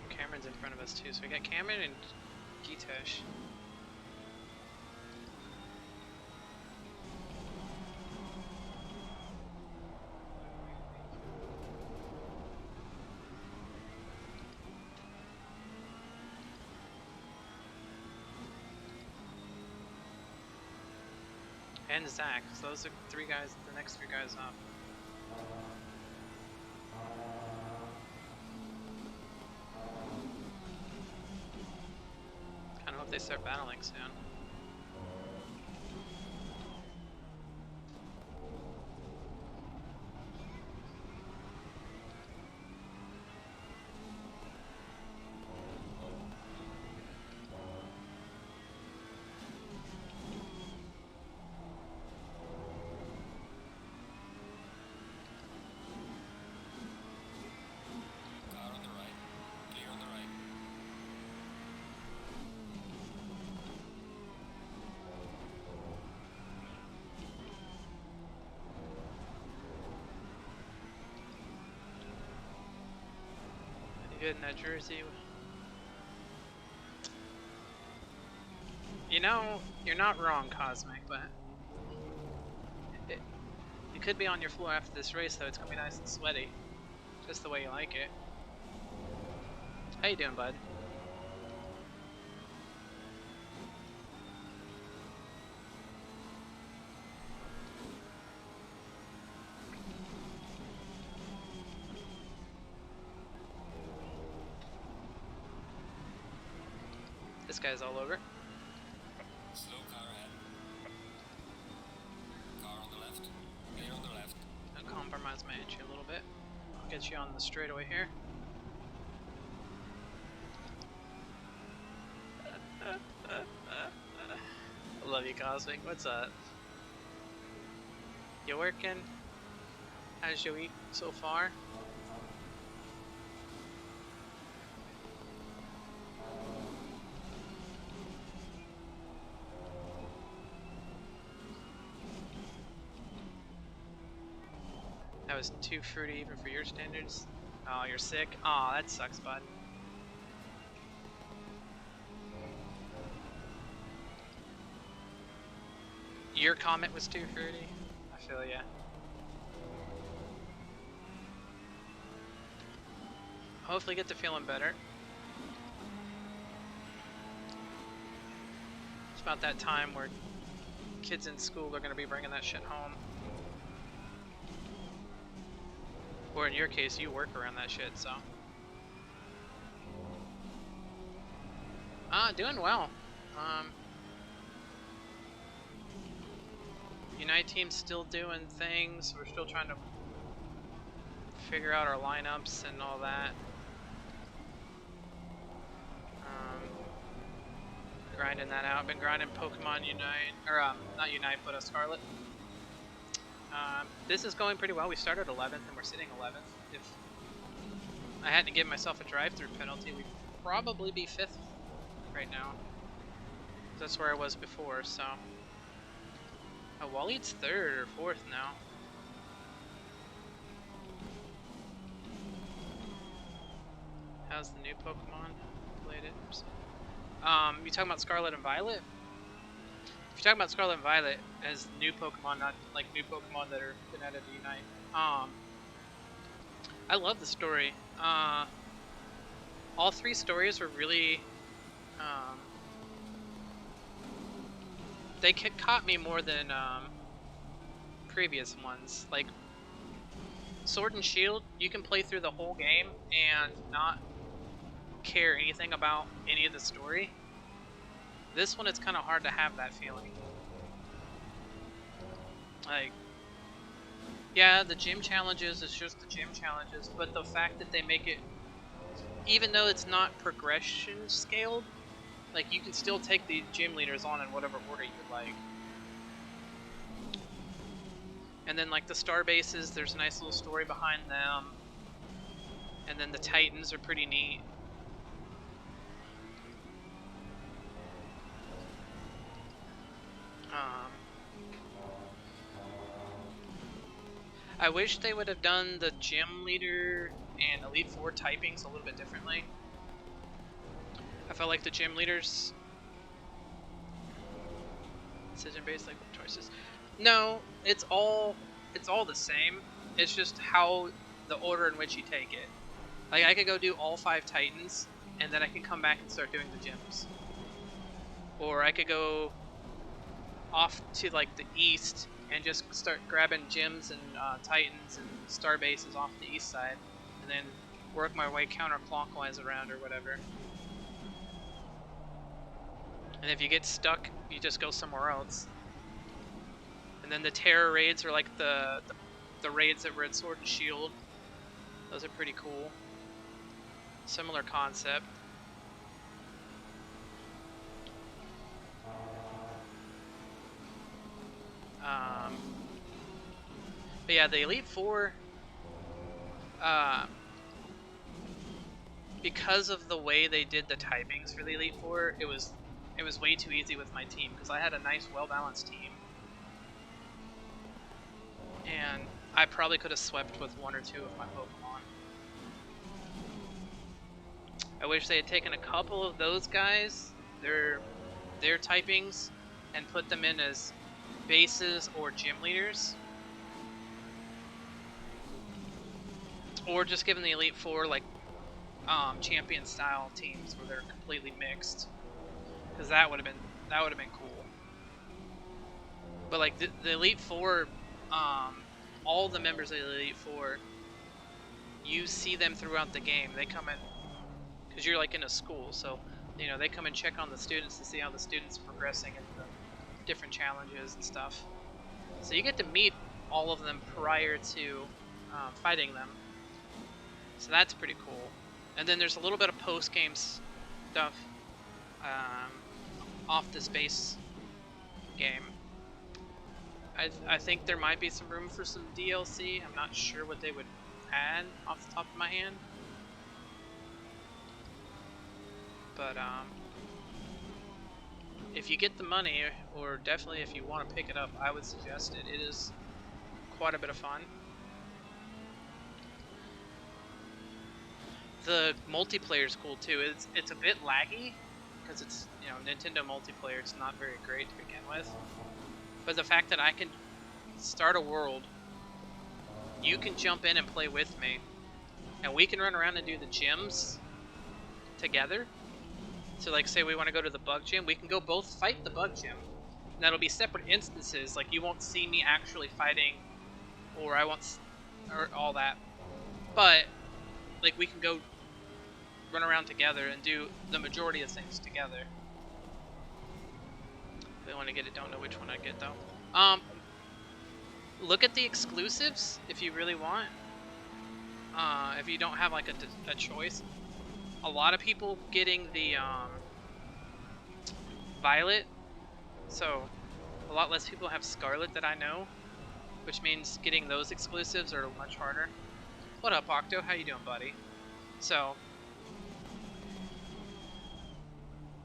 Cameron's in front of us too, so we got Cameron and Gitesh. And Zach, so those are the next three guys up. Kinda hope they start battling soon. Car on the right. Clear on the right. You good in that jersey? You know, you're not wrong, Cosmic, but you could be on your floor after this race, though. It's gonna be nice and sweaty, just the way you like it. How you doing, bud? This guy's all over. left. Clear on the left. I'll compromise my entry a little bit. I'll get you on the straightaway here. I love you, Cosmic. What's up? You working? How's your week so far? That was too fruity even for your standards. Oh, you're sick? Aw, that sucks, bud. Your comment was too fruity? I feel ya. Hopefully get to feeling better. It's about that time where kids in school are gonna be bringing that shit home. Or in your case, you work around that shit, so. Doing well. Unite team's still doing things. We're still trying to figure out our lineups and all that. Grinding that out. Been grinding Pokemon Unite, or not Unite, but Scarlet. This is going pretty well. We started 11th and we're sitting 11th. If I had to give myself a drive-through penalty, we'd probably be 5th right now. That's where I was before, so. Oh, Waleed's 3rd or 4th now. How's the new Pokemon? Played it. You talking about Scarlet and Violet? If you're talking about Scarlet and Violet as new Pokemon, not like new Pokemon that are been added to Unite. I love the story. All 3 stories were really, they caught me more than previous ones. Like Sword and Shield, you can play through the whole game and not care anything about any of the story. This one, it's kind of hard to have that feeling. Like, yeah, the gym challenges is just the gym challenges, but the fact that they make it, even though it's not progression scaled, like you can still take the gym leaders on in whatever order you like. And then like the star bases, there's a nice little story behind them. And then the Titans are pretty neat. I wish they would have done the gym leader and Elite Four typings a little bit differently. I felt like the gym leaders decision based like choices. No, it's all the same. It's just how the order in which you take it. Like I could go do all 5 Titans and then I can come back and start doing the gyms. Or I could go off to like the east and just start grabbing gyms and Titans and star bases off the east side, and then work my way counterclockwise around or whatever. And if you get stuck, you just go somewhere else. And then the terror raids are like the raids that were in Sword and Shield. Those are pretty cool. Similar concept. But yeah, the Elite Four, because of the way they did the typings for the Elite Four, it was way too easy with my team because I had a nice, well-balanced team, and I probably could have swept with 1 or 2 of my Pokemon. I wish they had taken a couple of those guys, their typings, and put them in as bases or gym leaders. Or just given the Elite Four like champion style teams where they're completely mixed, because that would have been cool. But like the Elite Four, all the members of the Elite Four, you see them throughout the game. They come in because you're like in a school, so you know they come and check on the students to see how the students are progressing in the different challenges and stuff. So you get to meet all of them prior to fighting them. So that's pretty cool. And then there's a little bit of post-game stuff off this base game. I think there might be some room for some DLC. I'm not sure what they would add off the top of my hand. But if you get the money, or definitely if you want to pick it up, I would suggest it. It is quite a bit of fun. The multiplayer is cool too. It's a bit laggy because it's, you know, Nintendo multiplayer. It's not very great to begin with. But the fact that I can start a world, you can jump in and play with me, and we can run around and do the gyms together. So like, say we want to go to the bug gym, we can go both fight the bug gym. And that'll be separate instances. Like, you won't see me actually fighting, or I won't, or all that. But like, we can go run around together and do the majority of things together. If I want to get it, don't know which one I get though. Look at the exclusives if you really want. If you don't have like a choice. A lot of people getting the Violet, so a lot less people have Scarlet that I know, which means getting those exclusives are much harder. What up, Octo? How you doing, buddy? So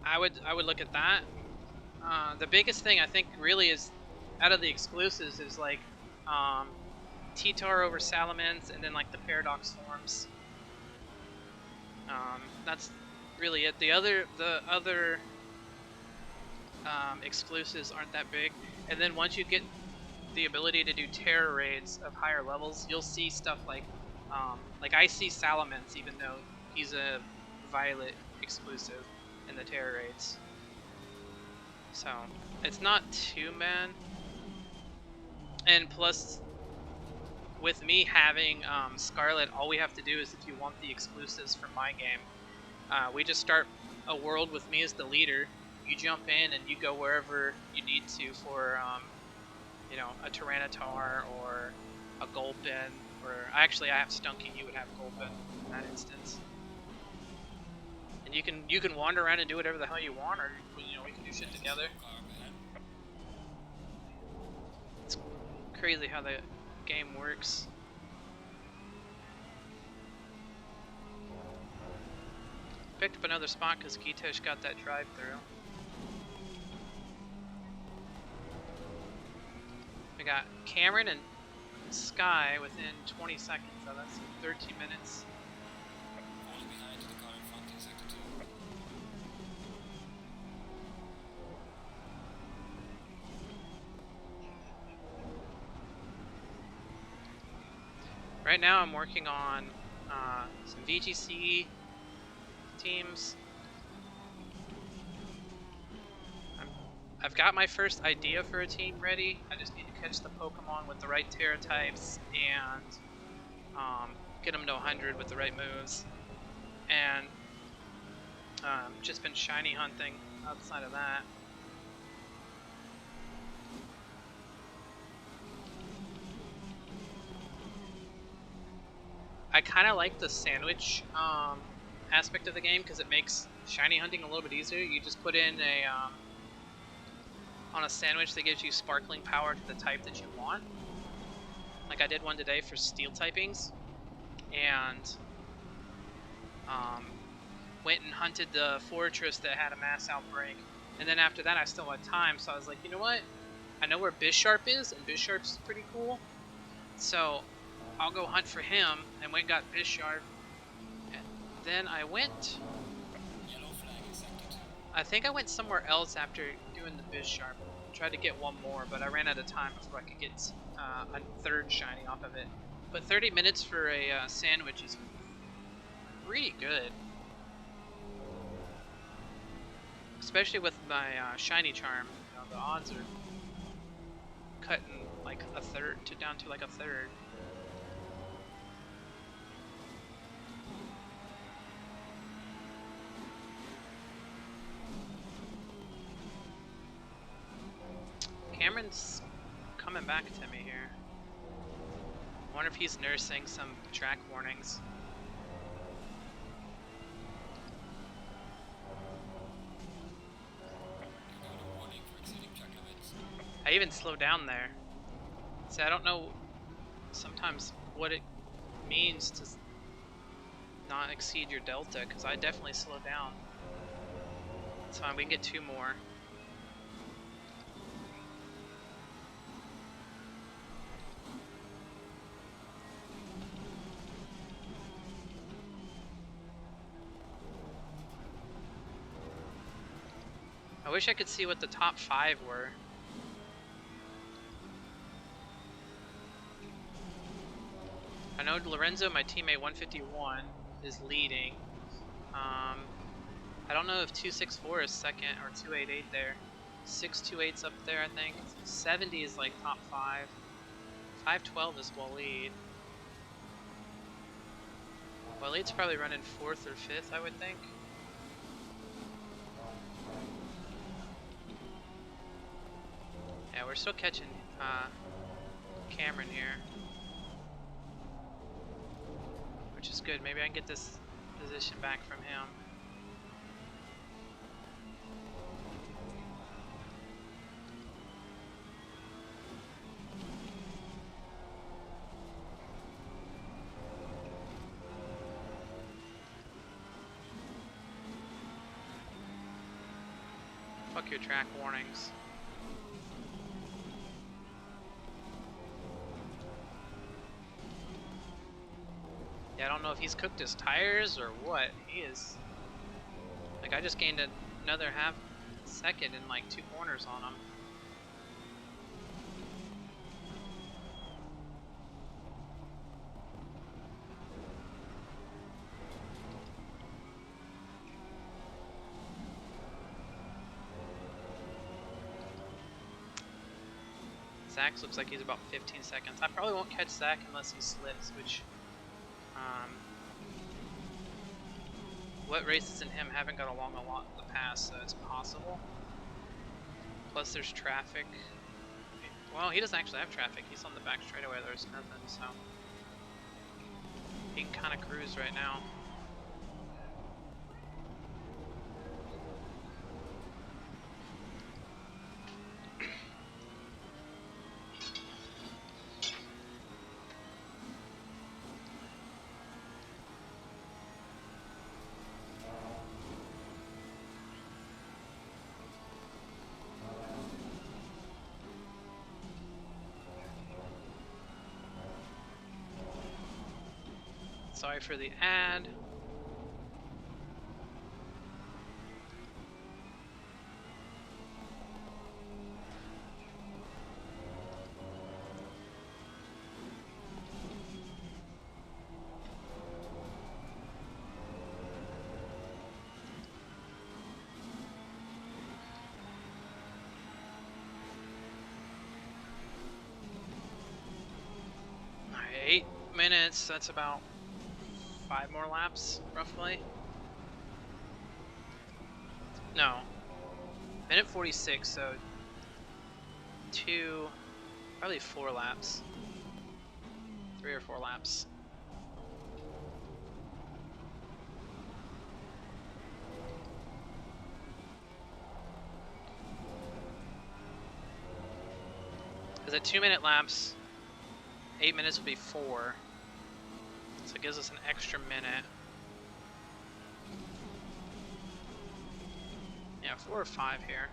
I would look at that. The biggest thing I think really is out of the exclusives is like T-Tar over Salamence, and then like the Paradox forms. That's really it. The other exclusives aren't that big. And then once you get the ability to do terror raids of higher levels, you'll see stuff like I see Salamence, even though he's a Violet exclusive in the terror raids. So it's not too bad. And plus, with me having Scarlet, all we have to do is, if you want the exclusives from my game, we just start a world with me as the leader. You jump in and you go wherever you need to for, you know, a Tyranitar or a Gulpin, or actually I have Stunky, you would have Gulpin in that instance. And you can wander around and do whatever the hell you want, or, you know, we can do shit together. It's crazy how the game works. Picked up another spot because Kitesh got that drive through. We got Cameron and Sky within 20 seconds, so that's 13 minutes. Falling behind the car in front in sector 2. Right now I'm working on some VGC teams. I've got my first idea for a team ready. I just need to catch the Pokemon with the right Terra types and get them to 100 with the right moves. And just been shiny hunting outside of that. I kind of like the sandwich aspect of the game because it makes shiny hunting a little bit easier. You just put in on a sandwich that gives you sparkling power to the type that you want. Like I did one today for steel typings, and went and hunted the fortress that had a mass outbreak. And then after that I still had time, so I was like, you know what? I know where Bisharp is, and Bisharp's pretty cool. So I'll go hunt for him, and went and got Bisharp. And then I went... I think I went somewhere else after doing the Bisharp. Tried to get one more, but I ran out of time before I could get a third shiny off of it. But 30 minutes for a sandwich is pretty good. Especially with my shiny charm. You know, the odds are cutting like a third down to like a third. Cameron's coming back to me here. I wonder if he's nursing some track warnings. I even slowed down there. See, I don't know sometimes what it means to not exceed your delta, because I definitely slowed down. It's fine, we can get 2 more. I wish I could see what the top 5 were. I know Lorenzo, my teammate 151, is leading. I don't know if 264 is second or 288 there. 628's up there, I think. 70 is like top 5. 512 is Waleed. Waleed's probably running 4th or 5th, I would think. Yeah, we're still catching Cameron here, which is good. Maybe I can get this position back from him. Fuck your track warnings. Yeah, I don't know if he's cooked his tires or what. He is... Like, I just gained another half second in like 2 corners on him. Zach looks like he's about 15 seconds. I probably won't catch Zach unless he slips, which... what races in him haven't got along a lot in the past, so it's possible. Plus there's traffic. Well, he doesn't actually have traffic. He's on the back straightaway. There's nothing, so... he can kind of cruise right now. Sorry for the ad. All right, 8 minutes, that's about 5 more laps, roughly. No. Minute 46, so 2, probably 4 laps. 3 or 4 laps. Because at 2-minute laps, 8 minutes would be 4. So it gives us an extra minute. Yeah, 4 or 5 here.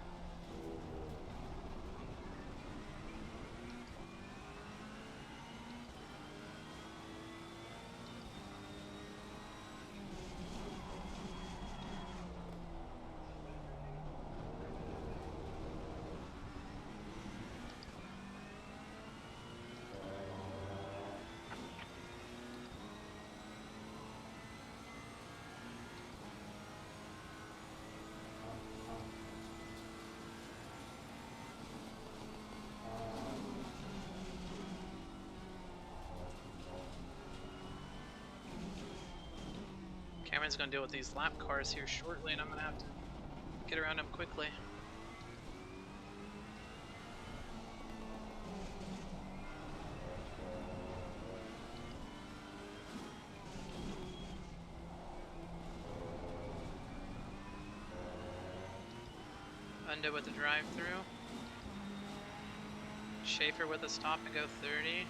Cameron's gonna deal with these lap cars here shortly, and I'm gonna have to get around him quickly. Unda with the drive-through. Schaefer with a stop and go 30.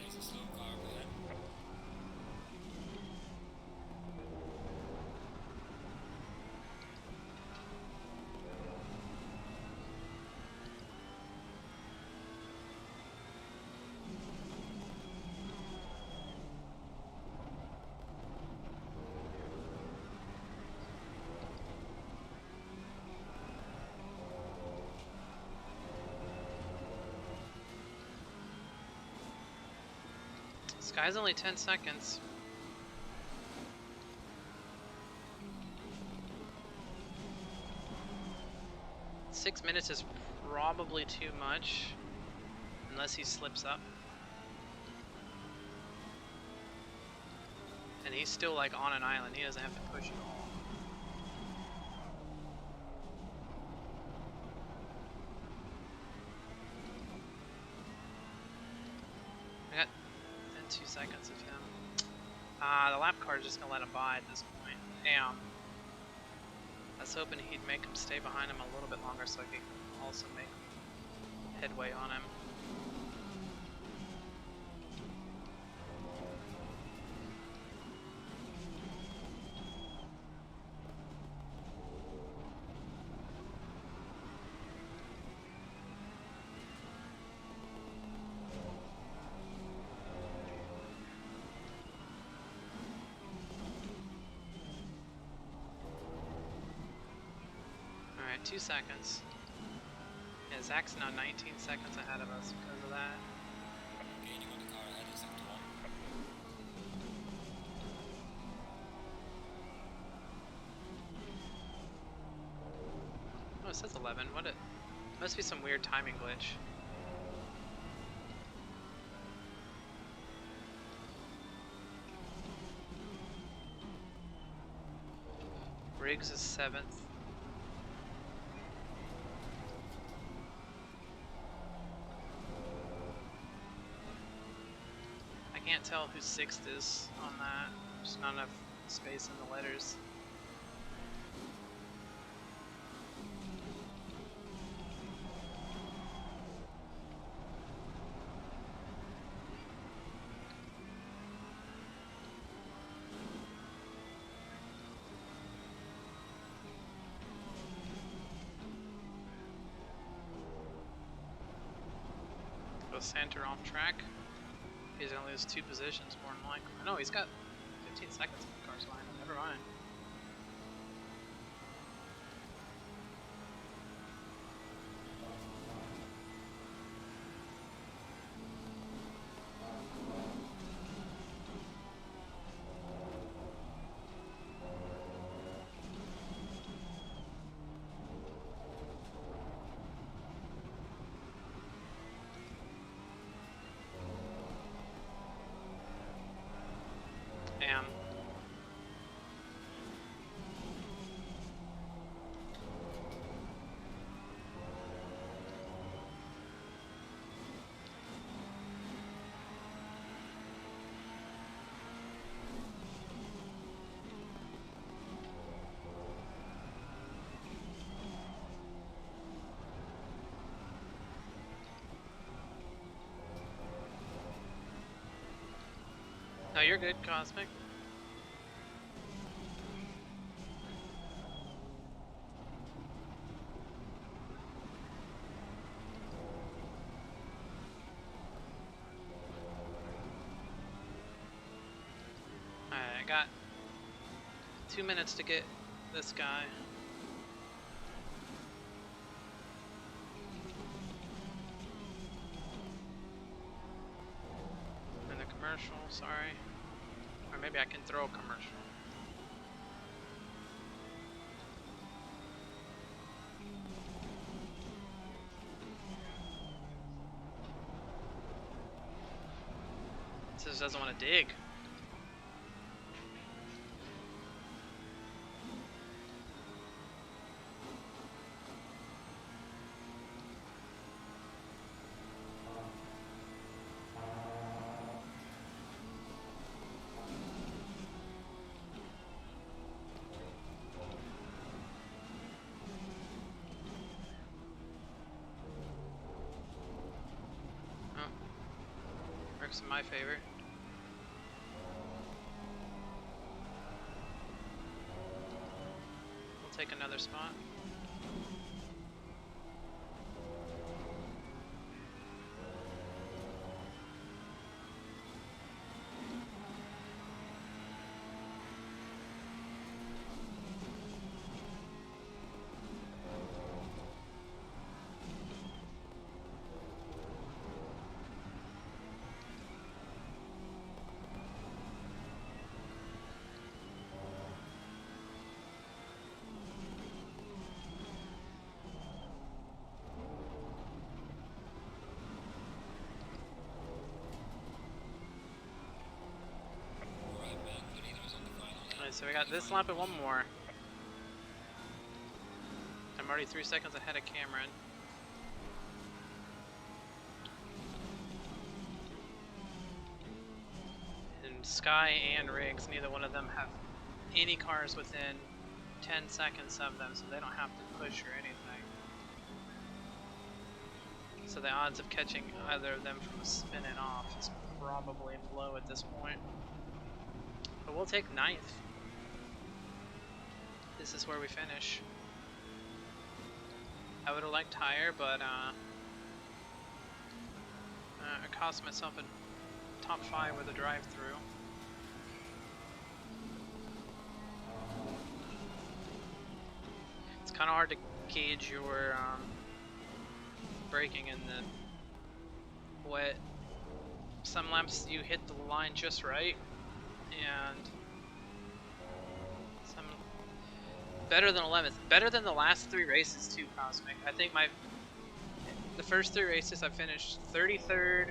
There's a slow car over there. This guy's only 10 seconds. Six minutes is probably too much, unless he slips up. And he's still like on an island, he doesn't have to push at all. I got 2 seconds of him. The lap car is just gonna let him by at this point. Damn. I was hoping he'd make him stay behind him a little bit longer so I could also make headway on him. Alright, 2 seconds. Yeah, Zach's now 19 seconds ahead of us because of that. Gaining on the car ahead of sector 1. Oh, it says 11. What it must be some weird timing glitch. Riggs is 7th. I can't tell who 6th is on that. There's not enough space in the letters. Center off track. He's gonna lose 2 positions more than likely. No, he's got 15 seconds in the car's line. Never mind. Damn. No, you're good, Cosmic. Alright, I got 2 minutes to get this guy. And the commercial, sorry. Or maybe I can throw a commercial. It just doesn't want to dig. works in my favor. We'll take another spot. Alright, so we got this lap and one more. I'm already 3 seconds ahead of Cameron. And Sky and Riggs, neither one of them have any cars within 10 seconds of them, so they don't have to push or anything. So the odds of catching either of them from spinning off is probably low at this point. But we'll take 9th. This is where we finish. I would have liked higher, but I cost myself a top 5 with a drive-through. It's kind of hard to gauge your braking in the wet. Some laps you hit the line just right, and some better than 11th, better than the last 3 races too, Cosmic. I think the first 3 races I finished 33rd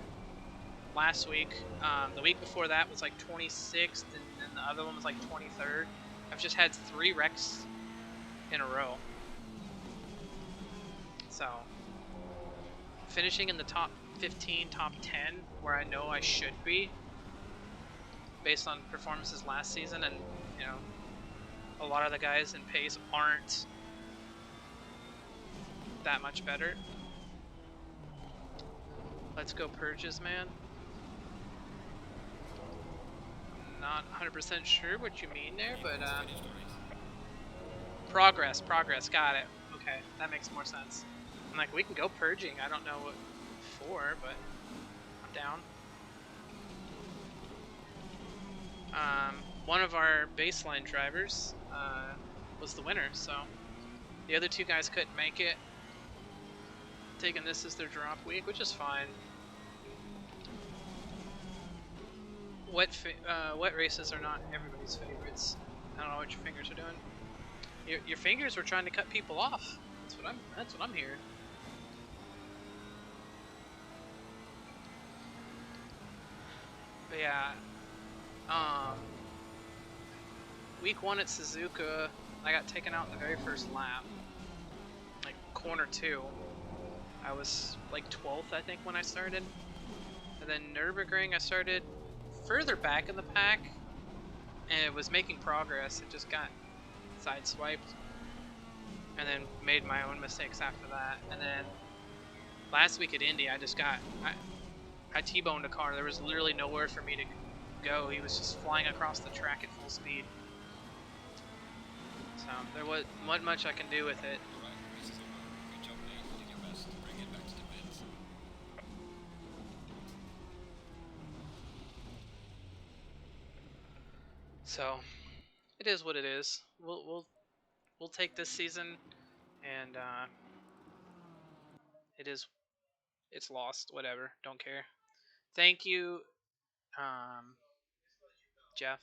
last week. The week before that was like 26th, and then the other one was like 23rd. I've just had 3 wrecks in a row. So finishing in the top 15, top 10, where I know I should be, based on performances last season, and you know, a lot of the guys in pace aren't that much better. Let's go purges, man. Not 100% sure what you mean there, but progress, got it. Okay, that makes more sense. I'm like, we can go purging. I don't know what for, but I'm down. One of our baseline drivers was the winner, so the other 2 guys couldn't make it. Taking this as their drop week, which is fine. Wet races are not everybody's favorites. I don't know what your fingers are doing. Your fingers were trying to cut people off. That's what I'm hearing. But yeah, week 1 at Suzuka, I got taken out in the very first lap, like corner 2. I was like 12th, I think, when I started. And then Nürburgring, I started further back in the pack, and it was making progress. It just got sideswiped, and then made my own mistakes after that. And then last week at Indy, I T-boned a car. There was literally nowhere for me to go. He was just flying across the track at full speed. So there wasn't much I can do with it. So it is what it is. We'll take this season, and it's lost. Whatever. Don't care. Thank you, Jeff.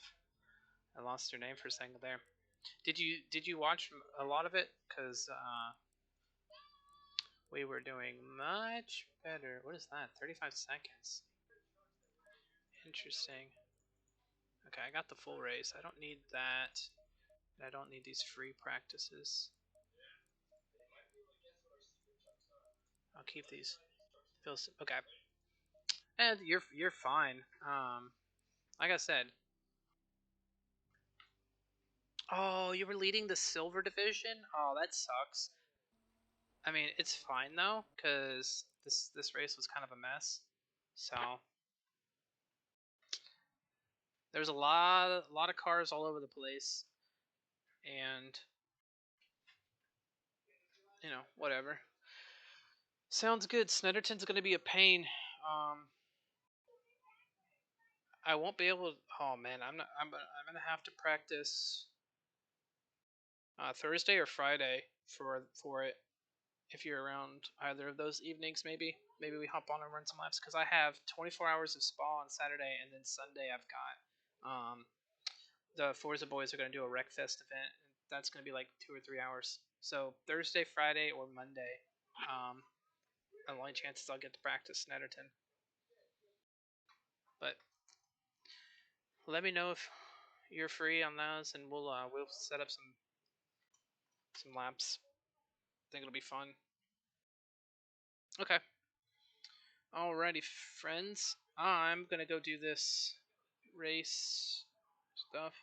I lost your name for a second there. Did you watch a lot of it? Cause we were doing much better. What is that? 35 seconds. Interesting. Okay, I got the full race. I don't need that. I don't need these free practices. I'll keep these. Feels okay. And you're fine. Like I said. Oh, you were leading the silver division? Oh, that sucks. I mean, it's fine though, cause this race was kind of a mess. So There's a lot of cars all over the place, and whatever. Sounds good. Snetterton's gonna be a pain. I won't be able to. Oh man, I'm not. I'm gonna have to practice Thursday or Friday for it. If you're around either of those evenings, maybe we hop on and run some laps because I have 24 hours of spa on Saturday, and then Sunday I've got the Forza boys are gonna do a Wreckfest event. And that's gonna be like 2 or 3 hours. So Thursday, Friday, or Monday. The only chances I'll get to practice Snetterton. But let me know if you're free on those, and we'll set up some laps. I think it'll be fun. Okay. Alrighty, friends. I'm gonna go do this race stuff.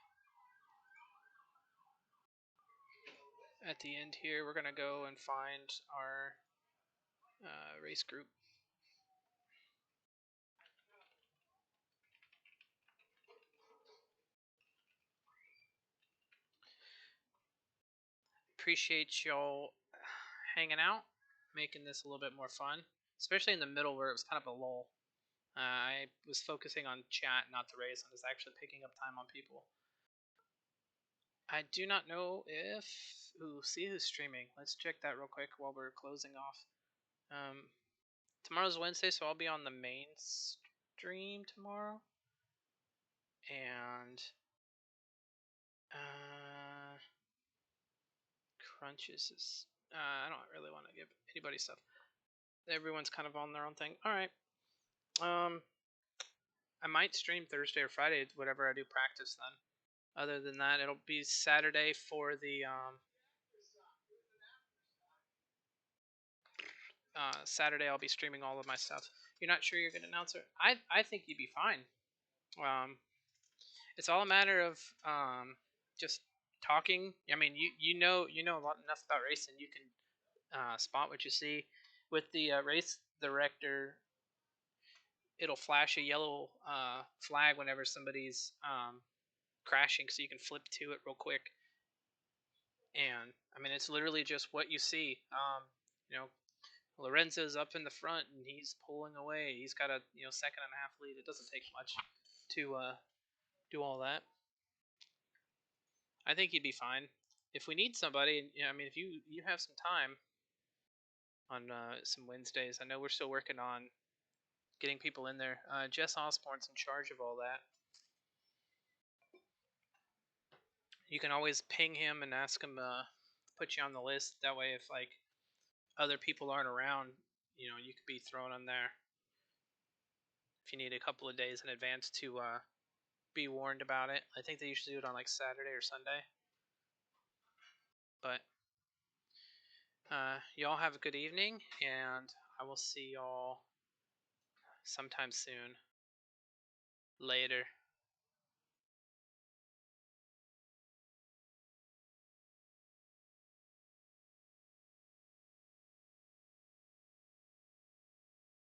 At the end here, we're gonna go and find our race group. Appreciate y'all hanging out, making this a little bit more fun, especially in the middle where it was kind of a lull. I was focusing on chat, not the race. I was actually picking up time on people. I do not know if... Ooh, see who's streaming. Let's check that real quick while we're closing off. Tomorrow's Wednesday, so I'll be on the main stream tomorrow. And... Crunches is... I don't really want to give anybody stuff. Everyone's kind of on their own thing. Alright. I might stream Thursday or Friday, whatever I do practice then. Other than that, it'll be Saturday for the Saturday. I'll be streaming all of my stuff. You're not sure you're a good announcer? I think you'd be fine. It's all a matter of just talking. I mean, you know enough about racing. You can spot what you see. With the race director, it'll flash a yellow flag whenever somebody's crashing, so you can flip to it real quick. And I mean, it's literally just what you see. Lorenzo's up in the front and he's pulling away. He's got a second and a half lead. It doesn't take much to do all that. I think he'd be fine. If we need somebody, I mean, if you have some time on some Wednesdays, I know we're still working on getting people in there. Jess Osborne's in charge of all that. You can always ping him and ask him put you on the list. That way, if like other people aren't around, you could be thrown on there. If you need a couple of days in advance to be warned about it. I think they usually do it on like Saturday or Sunday. But y'all have a good evening, and I will see y'all sometime soon. Later.